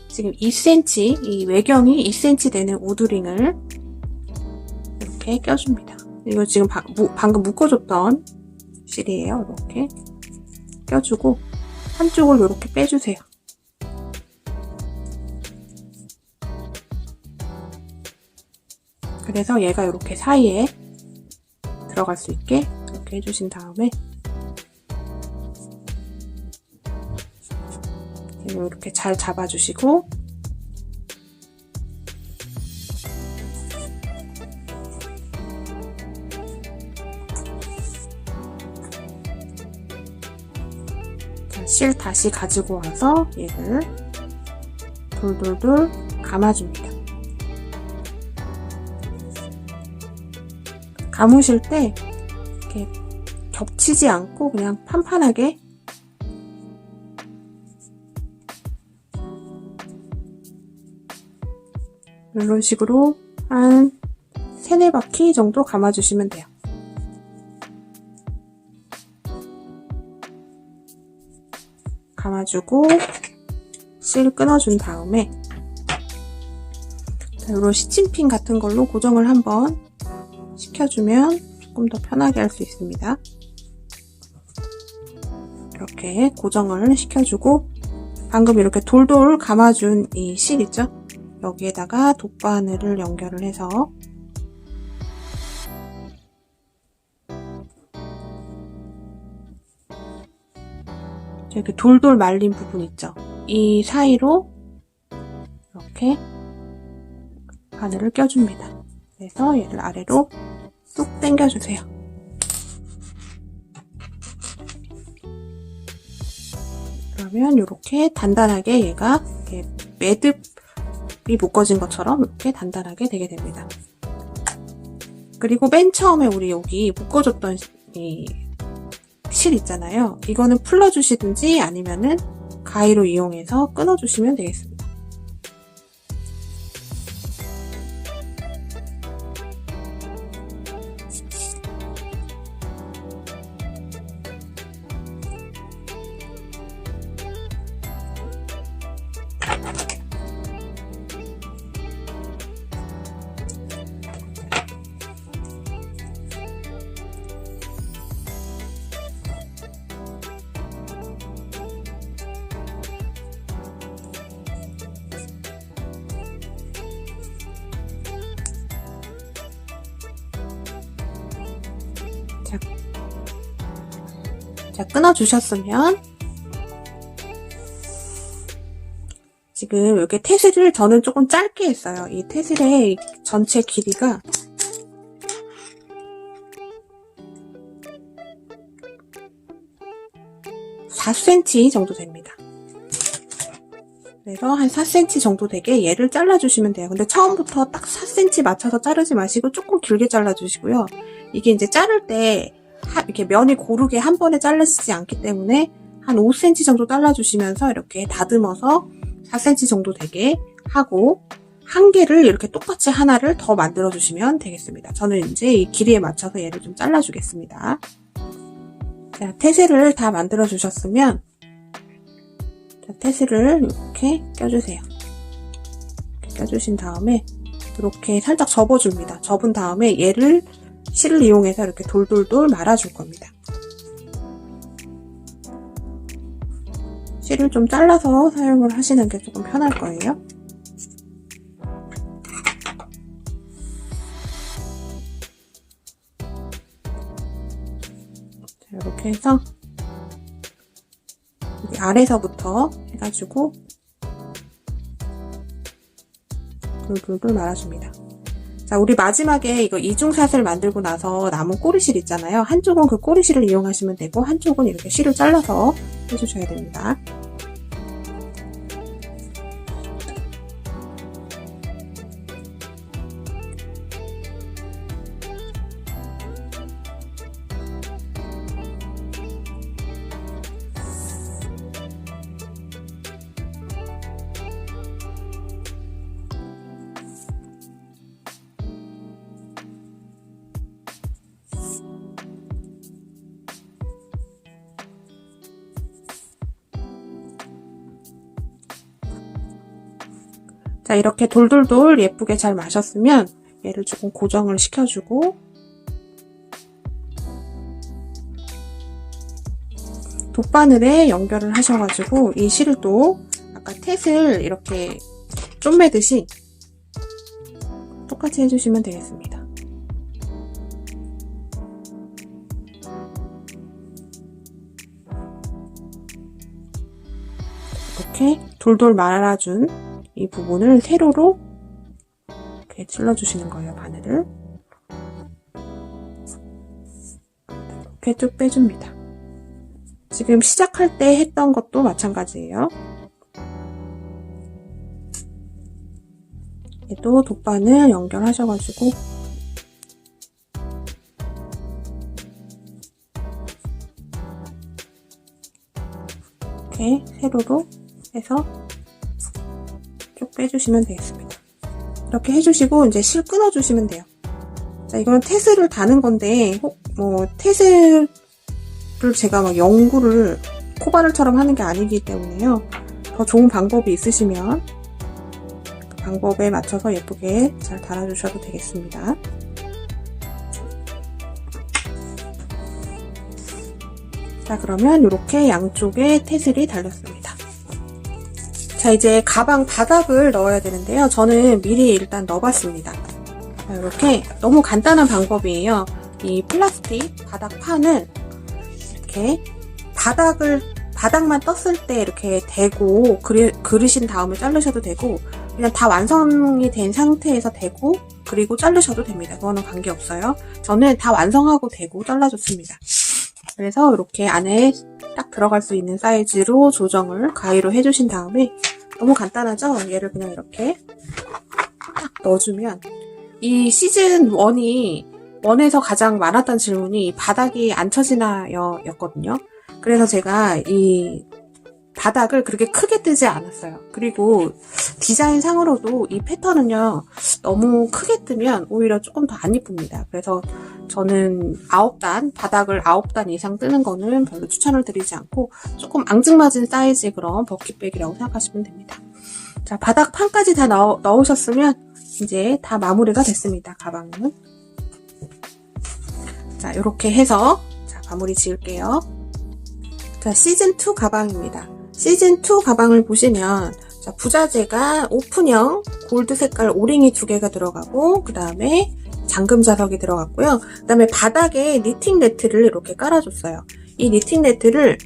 지금 2cm, 이 외경이 2cm 되는 우드링을 이렇게 껴줍니다. 이거 지금 방금 묶어줬던 실이에요. 이렇게 껴주고 한쪽을 이렇게 빼주세요. 그래서 얘가 이렇게 사이에 들어갈 수 있게 이렇게 해주신 다음에 이렇게 잘 잡아주시고 실 다시 가지고 와서 얘를 돌돌돌 감아줍니다. 감으실 때 이렇게 겹치지 않고 그냥 판판하게 이런 식으로 한 3-4바퀴 정도 감아주시면 돼요. 감아주고 실 끊어준 다음에 이런 시침핀 같은 걸로 고정을 한번 시켜주면 조금 더 편하게 할 수 있습니다. 이렇게 고정을 시켜주고 방금 이렇게 돌돌 감아준 이 실 있죠? 여기에다가 돗바늘을 연결을 해서 이렇게 돌돌 말린 부분 있죠? 이 사이로 이렇게 바늘을 껴줍니다. 그래서 얘를 아래로 뚝 당겨주세요. 그러면 이렇게 단단하게 얘가 이렇게 매듭이 묶어진 것처럼 이렇게 단단하게 되게 됩니다. 그리고 맨 처음에 우리 여기 묶어줬던 이 실 있잖아요. 이거는 풀러주시든지 아니면은 가위로 이용해서 끊어주시면 되겠습니다. 자, 끊어주셨으면 지금 이렇게 테슬을 저는 조금 짧게 했어요. 이 테슬의 전체 길이가 (4cm) 정도 됩니다. 그래서 한 4cm 정도 되게 얘를 잘라주시면 돼요. 근데 처음부터 딱 4cm 맞춰서 자르지 마시고 조금 길게 잘라주시고요. 이게 이제 자를 때 이렇게 면이 고르게 한 번에 잘라지지 않기 때문에 한 5cm 정도 잘라주시면서 이렇게 다듬어서 4cm 정도 되게 하고 한 개를 이렇게 똑같이 하나를 더 만들어 주시면 되겠습니다. 저는 이제 이 길이에 맞춰서 얘를 좀 잘라 주겠습니다. 자, 태세를 다 만들어 주셨으면 자, 태세를 이렇게 껴주세요. 이렇게 껴주신 다음에 이렇게 살짝 접어줍니다. 접은 다음에 얘를 실을 이용해서 이렇게 돌돌돌 말아줄 겁니다. 실을 좀 잘라서 사용을 하시는 게 조금 편할 거예요. 자, 이렇게 해서 여기 아래서부터 해가지고 돌돌돌 말아줍니다. 자, 우리 마지막에 이거 이중샷을 만들고 나서 남은 꼬리실 있잖아요. 한쪽은 그 꼬리실을 이용하시면 되고 한쪽은 이렇게 실을 잘라서 해주셔야 됩니다. 자, 이렇게 돌돌돌 예쁘게 잘 마셨으면 얘를 조금 고정을 시켜주고 돗바늘에 연결을 하셔가지고 이 실도 아까 탯을 이렇게 쪼매듯이 똑같이 해주시면 되겠습니다. 이렇게 돌돌 말아준 이 부분을 세로로 이렇게 찔러주시는 거예요, 바늘을. 이렇게 쭉 빼줍니다. 지금 시작할 때 했던 것도 마찬가지예요. 얘도 돗바늘 연결하셔가지고 이렇게 세로로 해서 쭉 빼주시면 되겠습니다. 이렇게 해주시고 이제 실 끊어주시면 돼요. 자, 이거는 테슬을 다는 건데 테슬을 제가 막 연구를 코바늘처럼 하는 게 아니기 때문에요. 더 좋은 방법이 있으시면 그 방법에 맞춰서 예쁘게 잘 달아주셔도 되겠습니다. 자, 그러면 이렇게 양쪽에 테슬이 달렸습니다. 자, 이제 가방 바닥을 넣어야 되는데요. 저는 미리 일단 넣어봤습니다. 자, 이렇게 너무 간단한 방법이에요. 이 플라스틱 바닥판을 이렇게 바닥만 떴을 때 이렇게 대고 그리신 다음에 자르셔도 되고 그냥 다 완성이 된 상태에서 대고 그리고 자르셔도 됩니다. 그거는 관계없어요. 저는 다 완성하고 대고 잘라줬습니다. 그래서 이렇게 안에 딱 들어갈 수 있는 사이즈로 조정을 가위로 해주신 다음에 너무 간단하죠? 얘를 그냥 이렇게 딱 넣어주면 이 시즌 1에서 가장 많았던 질문이 바닥이 안 쳐지나요? 였거든요. 그래서 제가 이 바닥을 그렇게 크게 뜨지 않았어요. 그리고 디자인 상으로도 이 패턴은요, 너무 크게 뜨면 오히려 조금 더 안 이쁩니다. 그래서 저는 바닥을 9단 이상 뜨는 거는 별로 추천을 드리지 않고 조금 앙증맞은 사이즈의 그런 버킷백이라고 생각하시면 됩니다. 자, 바닥판까지 다 넣으셨으면 이제 다 마무리가 됐습니다. 가방은. 자, 이렇게 해서 자, 마무리 지을게요. 자, 시즌2 가방입니다. 시즌2 가방을 보시면 자, 부자재가 오픈형 골드 색깔 오링이 2개가 들어가고 그 다음에 잠금 자석이 들어갔고요. 그 다음에 바닥에 니팅 네트를 이렇게 깔아줬어요. 이 니팅 네트를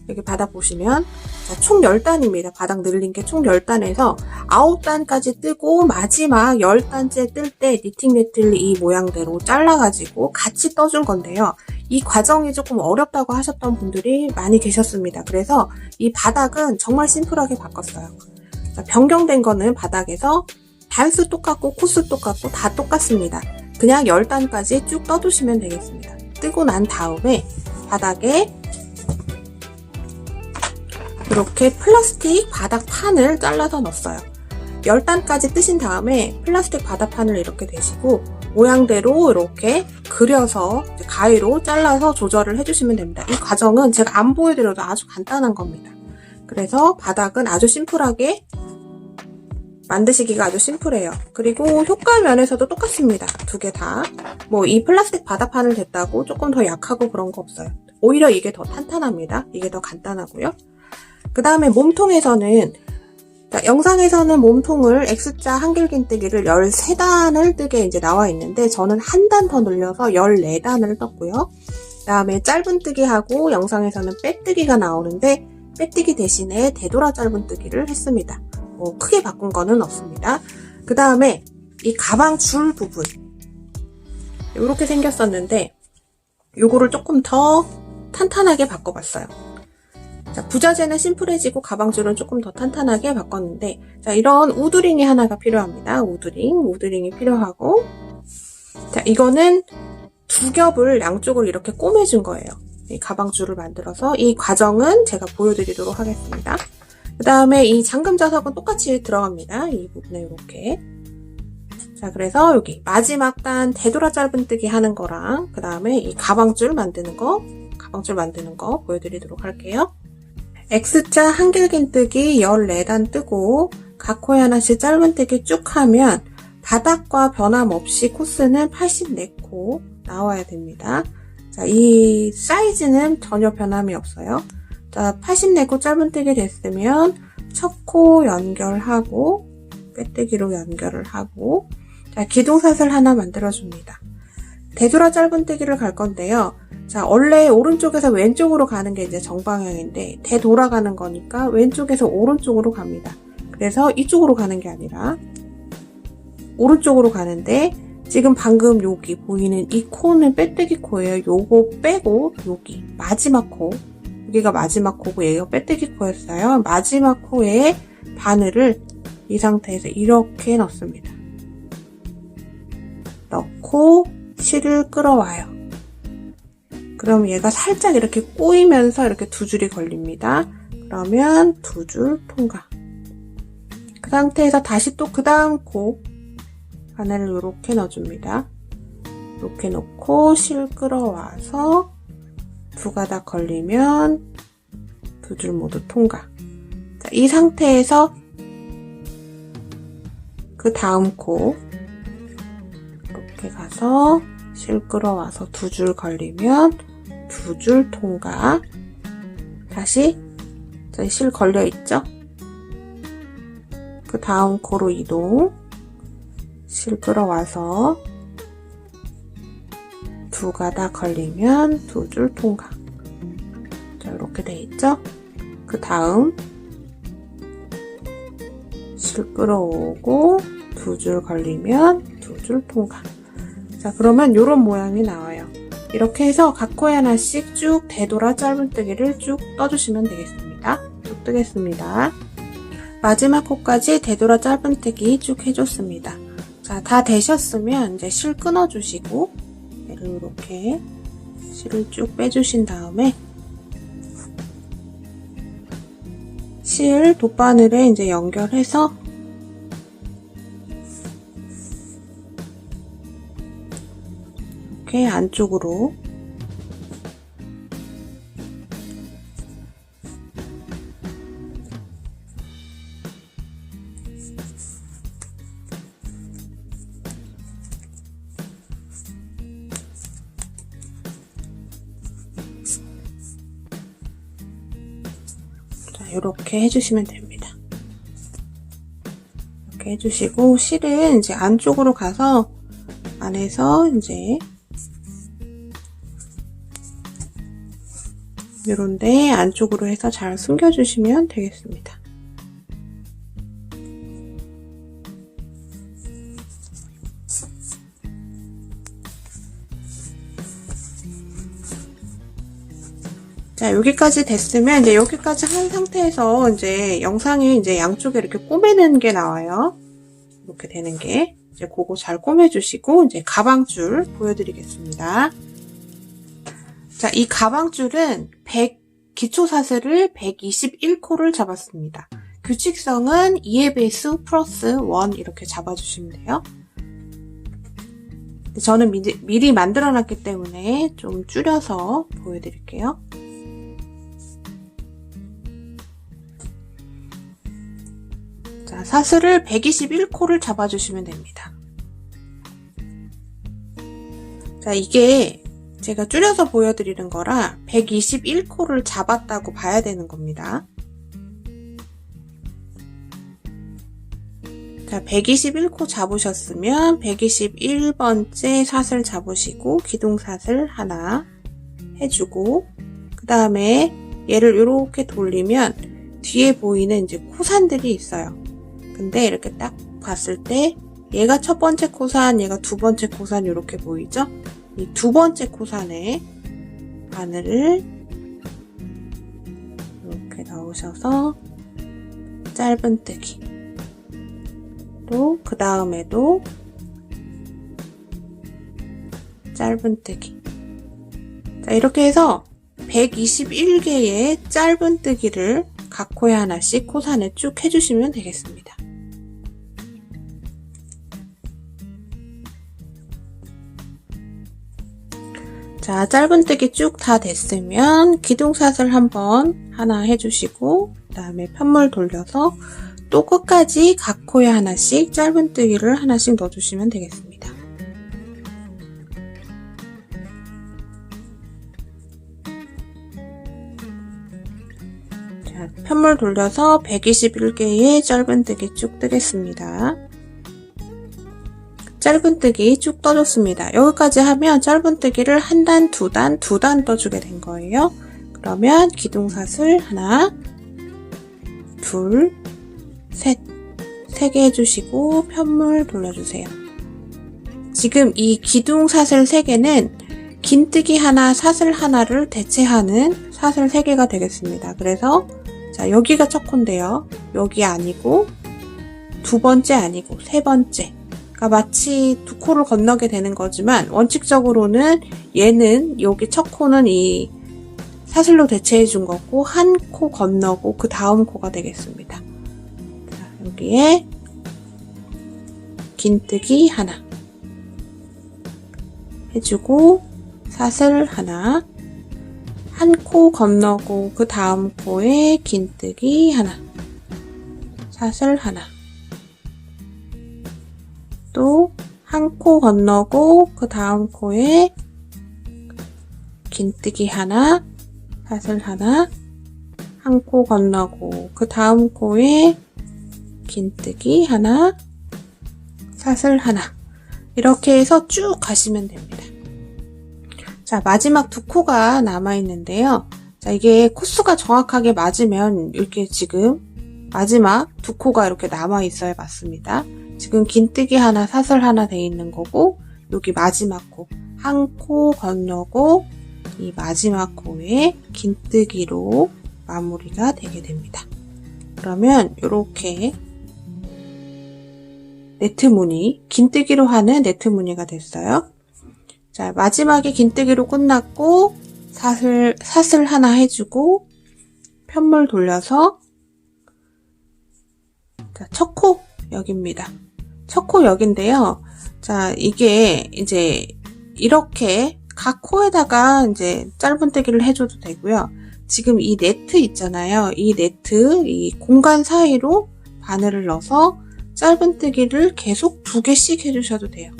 여기 바닥 보시면 자, 총 10단입니다. 바닥 늘린 게 총 10단에서 9단까지 뜨고 마지막 10단째 뜰 때 니팅 네트를 이 모양대로 잘라가지고 같이 떠준 건데요. 이 과정이 조금 어렵다고 하셨던 분들이 많이 계셨습니다. 그래서 이 바닥은 정말 심플하게 바꿨어요. 자, 변경된 거는 바닥에서 단수 똑같고 코스 똑같고 다 똑같습니다. 그냥 10단까지 쭉 떠주시면 되겠습니다. 뜨고 난 다음에 바닥에 이렇게 플라스틱 바닥판을 잘라서 넣었어요. 10단까지 뜨신 다음에 플라스틱 바닥판을 이렇게 대시고 모양대로 이렇게 그려서 가위로 잘라서 조절을 해주시면 됩니다. 이 과정은 제가 안 보여드려도 아주 간단한 겁니다. 그래서 바닥은 아주 심플하게 만드시기가 아주 심플해요. 그리고 효과 면에서도 똑같습니다. 두 개 다. 이 플라스틱 바닥판을 댔다고 조금 더 약하고 그런 거 없어요. 오히려 이게 더 탄탄합니다. 이게 더 간단하고요. 그 다음에 몸통에서는 자, 영상에서는 몸통을 X자 한길긴뜨기를 13단을 뜨게 이제 나와 있는데 저는 한 단 더 늘려서 14단을 떴고요. 그 다음에 짧은뜨기하고 영상에서는 빼뜨기가 나오는데 빼뜨기 대신에 되돌아 짧은뜨기를 했습니다. 크게 바꾼 거는 없습니다. 그 다음에 이 가방 줄 부분 이렇게 생겼었는데 요거를 조금 더 탄탄하게 바꿔봤어요. 자, 부자재는 심플해지고 가방줄은 조금 더 탄탄하게 바꿨는데 자, 이런 우드링이 하나가 필요합니다. 우드링이 필요하고 자, 이거는 두 겹을 양쪽을 이렇게 꼬매준 거예요. 이 가방줄을 만들어서 이 과정은 제가 보여드리도록 하겠습니다. 그 다음에 이 잠금 자석은 똑같이 들어갑니다. 이 부분에 이렇게 자, 그래서 여기 마지막 단 되돌아 짧은뜨기 하는 거랑 그 다음에 이 가방줄 만드는 거 보여드리도록 할게요. X자 한길긴뜨기 14단 뜨고 각호에 하나씩 짧은뜨기 쭉 하면 바닥과 변함없이 코스는 84코 나와야 됩니다. 자, 이 사이즈는 전혀 변함이 없어요. 자, 84코 짧은뜨기 됐으면 첫 코 연결하고 빼뜨기로 연결을 하고, 자, 기둥사슬 하나 만들어줍니다. 되돌아 짧은뜨기를 갈 건데요. 자, 원래 오른쪽에서 왼쪽으로 가는 게 이제 정방향인데 되돌아가는 거니까 왼쪽에서 오른쪽으로 갑니다. 그래서 이쪽으로 가는 게 아니라 오른쪽으로 가는데, 지금 방금 여기 보이는 이 코는 빼뜨기 코예요. 요거 빼고 여기 마지막 코, 여기가 마지막 코고 얘가 빼뜨기 코였어요. 마지막 코에 바늘을 이 상태에서 이렇게 넣습니다. 넣고 실을 끌어와요. 그럼 얘가 살짝 이렇게 꼬이면서 이렇게 두 줄이 걸립니다. 그러면 두 줄 통과. 그 상태에서 다시 또 그 다음 코 바늘을 이렇게 넣어줍니다. 이렇게 놓고 실 끌어와서 두 가닥 걸리면 두 줄 모두 통과. 자, 이 상태에서 그 다음 코 이렇게 가서 실 끌어와서 두 줄 걸리면 두 줄 통과. 다시 저희 실 걸려 있죠? 그 다음 코로 이동. 실 끌어와서 두 가닥 걸리면 두 줄 통과. 자, 이렇게 돼 있죠? 그 다음 실 끌어오고 두 줄 걸리면 두 줄 통과. 자, 그러면 이런 모양이 나와요. 이렇게 해서 각 코에 하나씩 쭉 되돌아 짧은뜨기를 쭉 떠주시면 되겠습니다. 쭉 뜨겠습니다. 마지막 코까지 되돌아 짧은뜨기 쭉 해줬습니다. 자, 다 되셨으면 이제 실 끊어주시고 얘를 이렇게 실을 쭉 빼주신 다음에 실 돗바늘에 이제 연결해서 이렇게 안쪽으로 이렇게 해주시면 됩니다. 이렇게 해주시고 실은 이제 안쪽으로 가서 안에서 이제 이런데 안쪽으로 해서 잘 숨겨주시면 되겠습니다. 자, 여기까지 됐으면 이제 여기까지 한 상태에서 이제 영상이 이제 양쪽에 이렇게 꼬매는 게 나와요. 이렇게 되는 게. 이제 그거 잘 꼬매주시고 이제 가방줄 보여드리겠습니다. 자, 이 가방줄은 기초사슬을 121코를 잡았습니다. 규칙성은 2의 배수 플러스 1 이렇게 잡아주시면 돼요. 저는 미리 만들어놨기 때문에 좀 줄여서 보여드릴게요. 자, 사슬을 121코를 잡아주시면 됩니다. 자, 이게 제가 줄여서 보여드리는 거라 121코를 잡았다고 봐야 되는 겁니다. 자, 121코 잡으셨으면 121번째 사슬 잡으시고 기둥사슬 하나 해주고 그 다음에 얘를 이렇게 돌리면 뒤에 보이는 이제 코산들이 있어요. 근데 이렇게 딱 봤을 때 얘가 첫 번째 코산, 얘가 두 번째 코산 이렇게 보이죠? 이 두 번째 코산에 바늘을 이렇게 넣으셔서 짧은뜨기 또 그 다음에도 짧은뜨기. 자, 이렇게 해서 121개의 짧은뜨기를 각 코에 하나씩 코산에 쭉 해주시면 되겠습니다. 자, 짧은뜨기 쭉 다 됐으면 기둥사슬 한번 하나 해주시고 그 다음에 편물 돌려서 또 끝까지 각 코에 하나씩 짧은뜨기를 하나씩 넣어주시면 되겠습니다. 자, 편물 돌려서 121개의 짧은뜨기 쭉 뜨겠습니다. 짧은뜨기 쭉 떠줬습니다. 여기까지 하면 짧은뜨기를 한 단, 두 단 떠주게 된 거예요. 그러면 기둥사슬 하나, 둘, 셋, 3개 해주시고 편물 돌려주세요. 지금 이 기둥사슬 3개는 긴뜨기 하나, 사슬 하나를 대체하는 사슬 3개가 되겠습니다. 그래서 자, 여기가 첫 코인데요. 여기 아니고 두 번째 아니고 세 번째. 그러니까 마치 두 코를 건너게 되는 거지만 원칙적으로는 얘는 여기 첫 코는 이 사슬로 대체해 준 거고 한 코 건너고 그 다음 코가 되겠습니다. 자, 여기에 긴뜨기 하나 해주고 사슬 하나, 한 코 건너고 그 다음 코에 긴뜨기 하나, 사슬 하나, 또 한 코 건너고 그 다음 코에 긴뜨기 하나, 사슬 하나, 한 코 건너고 그 다음 코에 긴뜨기 하나, 사슬 하나. 이렇게 해서 쭉 가시면 됩니다. 자, 마지막 두 코가 남아있는데요. 자, 이게 코수가 정확하게 맞으면 이렇게 지금 마지막 두 코가 이렇게 남아있어야 맞습니다. 지금 긴뜨기 하나, 사슬 하나 돼 있는 거고 여기 마지막 코, 한 코 건너고 이 마지막 코에 긴뜨기로 마무리가 되게 됩니다. 그러면 이렇게 네트 무늬, 긴뜨기로 하는 네트 무늬가 됐어요. 자, 마지막에 긴뜨기로 끝났고 사슬 하나 해주고 편물 돌려서 자, 첫 코 여기입니다. 첫 코 여기인데요. 자, 이게 이제 이렇게 각 코에다가 이제 짧은뜨기를 해줘도 되고요. 지금 이 네트 있잖아요. 이 네트, 이 공간 사이로 바늘을 넣어서 짧은뜨기를 계속 2개씩 해주셔도 돼요.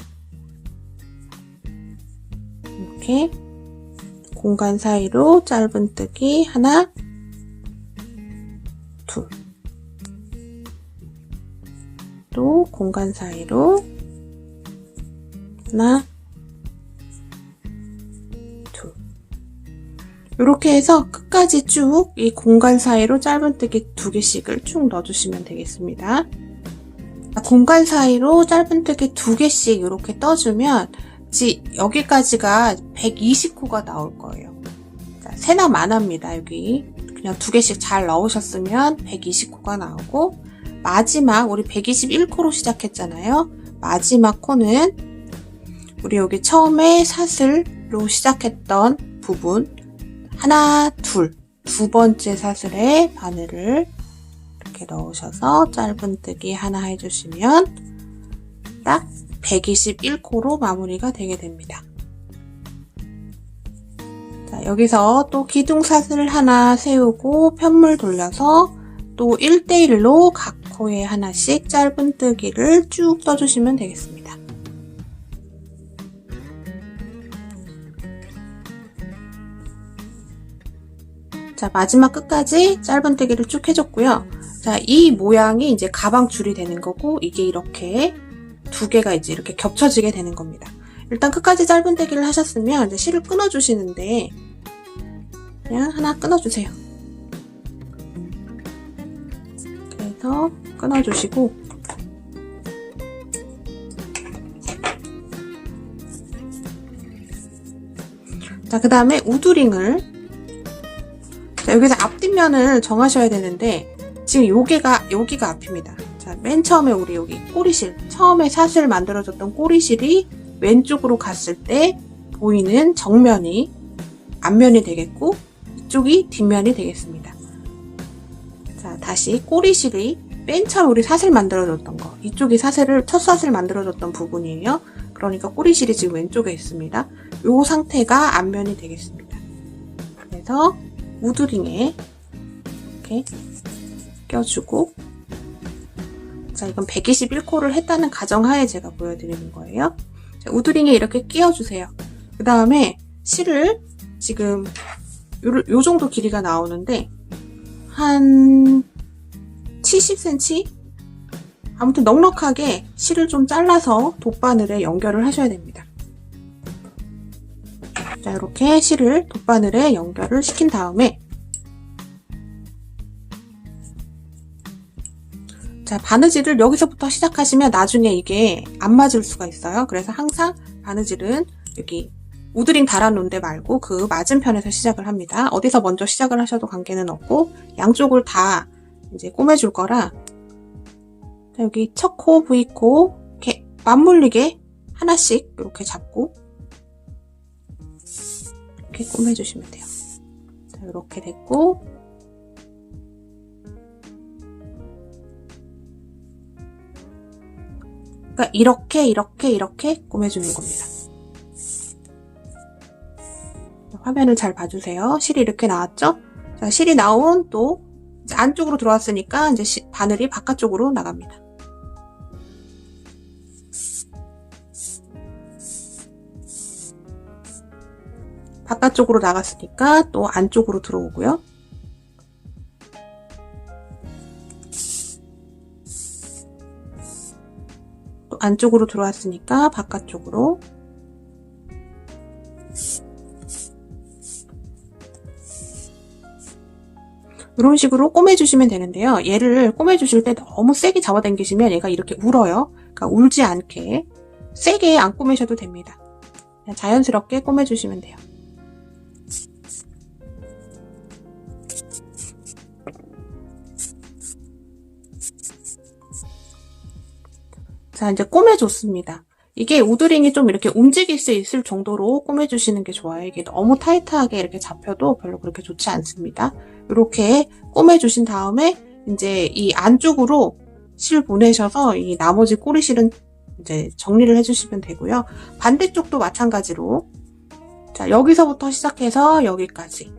이렇게 공간 사이로 짧은뜨기 하나, 둘. 또 공간 사이로 하나, 둘. 이렇게 해서 끝까지 쭉 이 공간 사이로 짧은뜨기 2개씩을 쭉 넣어주시면 되겠습니다. 공간 사이로 짧은뜨기 2개씩 이렇게 떠주면 여기까지가 120코가 나올 거예요. 자, 세나 만합니다. 여기 그냥 2개씩 잘 넣으셨으면 120코가 나오고 마지막 우리 121코로 시작했잖아요. 마지막 코는 우리 여기 처음에 사슬로 시작했던 부분 하나, 두 번째 사슬에 바늘을 이렇게 넣으셔서 짧은뜨기 하나 해주시면 딱 121코로 마무리가 되게 됩니다. 자, 여기서 또 기둥사슬 하나 세우고 편물 돌려서 또 1대1로 각 코에 하나씩 짧은뜨기를 쭉 떠주시면 되겠습니다. 자, 마지막 끝까지 짧은뜨기를 쭉 해줬고요. 자, 이 모양이 이제 가방 줄이 되는 거고 이게 이렇게 2개가 이제 이렇게 겹쳐지게 되는 겁니다. 일단 끝까지 짧은뜨기를 하셨으면 이제 실을 끊어주시는데 그냥 하나 끊어주세요. 그래서 끊어주시고 자, 그 다음에 우드링을 자, 여기서 앞뒷면을 정하셔야 되는데 지금 여기가 앞입니다. 자, 맨 처음에 우리 여기 꼬리실 처음에 사슬 만들어줬던 꼬리실이 왼쪽으로 갔을 때 보이는 정면이 앞면이 되겠고 이쪽이 뒷면이 되겠습니다. 자, 다시 꼬리실이 맨 처음 우리 사슬 만들어줬던 거 이쪽이 첫 사슬 만들어줬던 부분이에요. 그러니까 꼬리실이 지금 왼쪽에 있습니다. 이 상태가 앞면이 되겠습니다. 그래서 우드링에 이렇게 껴주고 자, 이건 121코를 했다는 가정하에 제가 보여드리는 거예요. 자, 우드링에 이렇게 끼워주세요. 그 다음에 실을 지금 요 정도 길이가 나오는데 한 70cm? 아무튼 넉넉하게 실을 좀 잘라서 돗바늘에 연결을 하셔야 됩니다. 자, 이렇게 실을 돗바늘에 연결을 시킨 다음에 자, 바느질을 여기서부터 시작하시면 나중에 이게 안 맞을 수가 있어요. 그래서 항상 바느질은 여기 우드링 달아놓은 데 말고 그 맞은편에서 시작을 합니다. 어디서 먼저 시작을 하셔도 관계는 없고 양쪽을 다 이제 꼬매줄 거라 자, 여기 첫 코, V코 이렇게 맞물리게 하나씩 이렇게 잡고 이렇게 꼬매주시면 돼요. 자, 이렇게 됐고 그러니까 이렇게 꼬매주는 겁니다. 화면을 잘 봐주세요. 실이 이렇게 나왔죠? 자, 실이 나온 또 이제 안쪽으로 들어왔으니까 이제 바늘이 바깥쪽으로 나갑니다. 바깥쪽으로 나갔으니까 또 안쪽으로 들어오고요. 또 안쪽으로 들어왔으니까 바깥쪽으로 이런 식으로 꼬매주시면 되는데요. 얘를 꼬매주실 때 너무 세게 잡아당기시면 얘가 이렇게 울어요. 그러니까 울지 않게 세게 안 꼬매셔도 됩니다. 그냥 자연스럽게 꼬매주시면 돼요. 자, 이제 꼬매줬습니다. 이게 우드링이 좀 이렇게 움직일 수 있을 정도로 꼬매주시는 게 좋아요. 이게 너무 타이트하게 이렇게 잡혀도 별로 그렇게 좋지 않습니다. 이렇게 꼬매주신 다음에 이제 이 안쪽으로 실 보내셔서 이 나머지 꼬리실은 이제 정리를 해주시면 되고요. 반대쪽도 마찬가지로 자, 여기서부터 시작해서 여기까지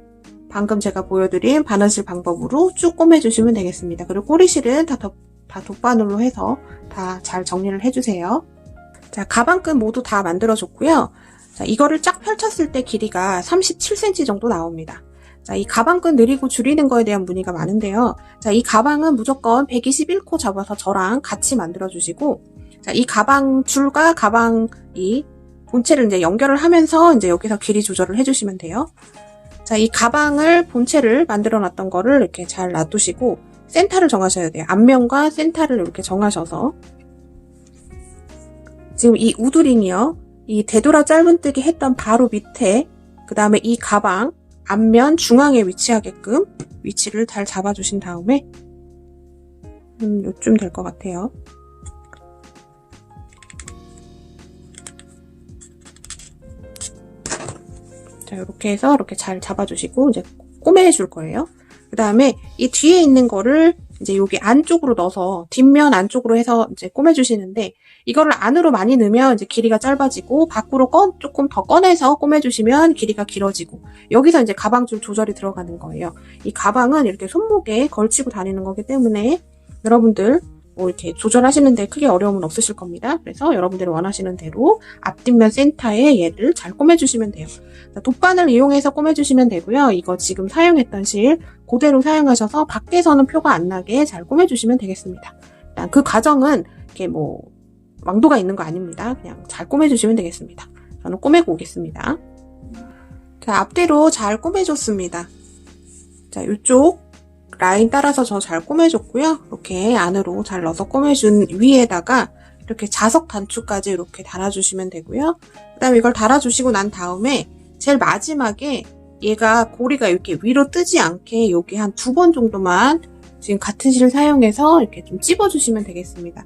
방금 제가 보여드린 바느질 방법으로 쭉 꼬매주시면 되겠습니다. 그리고 꼬리실은 다 돗바늘로 해서 다 잘 정리를 해주세요. 자, 가방끈 모두 다 만들어줬고요. 자, 이거를 쫙 펼쳤을 때 길이가 37cm 정도 나옵니다. 자, 이 가방끈 늘리고 줄이는 거에 대한 문의가 많은데요. 자, 이 가방은 무조건 121코 잡아서 저랑 같이 만들어주시고, 자, 이 가방 줄과 가방 이 본체를 이제 연결을 하면서 이제 여기서 길이 조절을 해주시면 돼요. 자, 이 가방을 본체를 만들어 놨던 거를 이렇게 잘 놔두시고, 센터를 정하셔야 돼요. 앞면과 센터를 이렇게 정하셔서 지금 이 우드링이요. 이 되돌아 짧은뜨기 했던 바로 밑에 그 다음에 이 가방 앞면 중앙에 위치하게끔 위치를 잘 잡아주신 다음에 요쯤 될 것 같아요. 자, 이렇게 해서 이렇게 잘 잡아주시고 이제 꼬매줄 거예요. 그 다음에 이 뒤에 있는 거를 이제 여기 안쪽으로 넣어서 뒷면 안쪽으로 해서 이제 꼬매주시는데 이거를 안으로 많이 넣으면 이제 길이가 짧아지고 밖으로 조금 더 꺼내서 꼬매주시면 길이가 길어지고 여기서 이제 가방줄 조절이 들어가는 거예요. 이 가방은 이렇게 손목에 걸치고 다니는 거기 때문에 여러분들 뭐 이렇게 조절하시는데 크게 어려움은 없으실 겁니다. 그래서 여러분들이 원하시는 대로 앞뒷면 센터에 얘를 잘 꼬매주시면 돼요. 돗바늘 이용해서 꼬매주시면 되고요. 이거 지금 사용했던 실 그대로 사용하셔서 밖에서는 표가 안 나게 잘 꼬매주시면 되겠습니다. 일단 그 과정은 이렇게 뭐 왕도가 있는 거 아닙니다. 그냥 잘 꼬매주시면 되겠습니다. 저는 꼬매고 오겠습니다. 자, 앞뒤로 잘 꼬매줬습니다. 자, 이쪽 라인 따라서 저 잘 꼬매줬고요. 이렇게 안으로 잘 넣어서 꼬매준 위에다가 이렇게 자석 단추까지 이렇게 달아주시면 되고요. 그 다음에 이걸 달아주시고 난 다음에 제일 마지막에 얘가 고리가 이렇게 위로 뜨지 않게 여기 한 2번 정도만 지금 같은 실을 사용해서 이렇게 좀 찝어주시면 되겠습니다.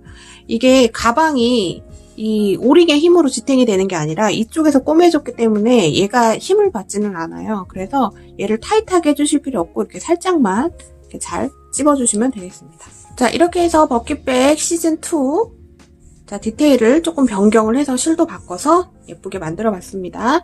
이게 가방이 이 오링의 힘으로 지탱이 되는 게 아니라 이쪽에서 꼬매줬기 때문에 얘가 힘을 받지는 않아요. 그래서 얘를 타이트하게 해주실 필요 없고 이렇게 살짝만 이렇게 잘 찝어주시면 되겠습니다. 자, 이렇게 해서 버킷백 시즌2 자, 디테일을 조금 변경을 해서 실도 바꿔서 예쁘게 만들어 봤습니다.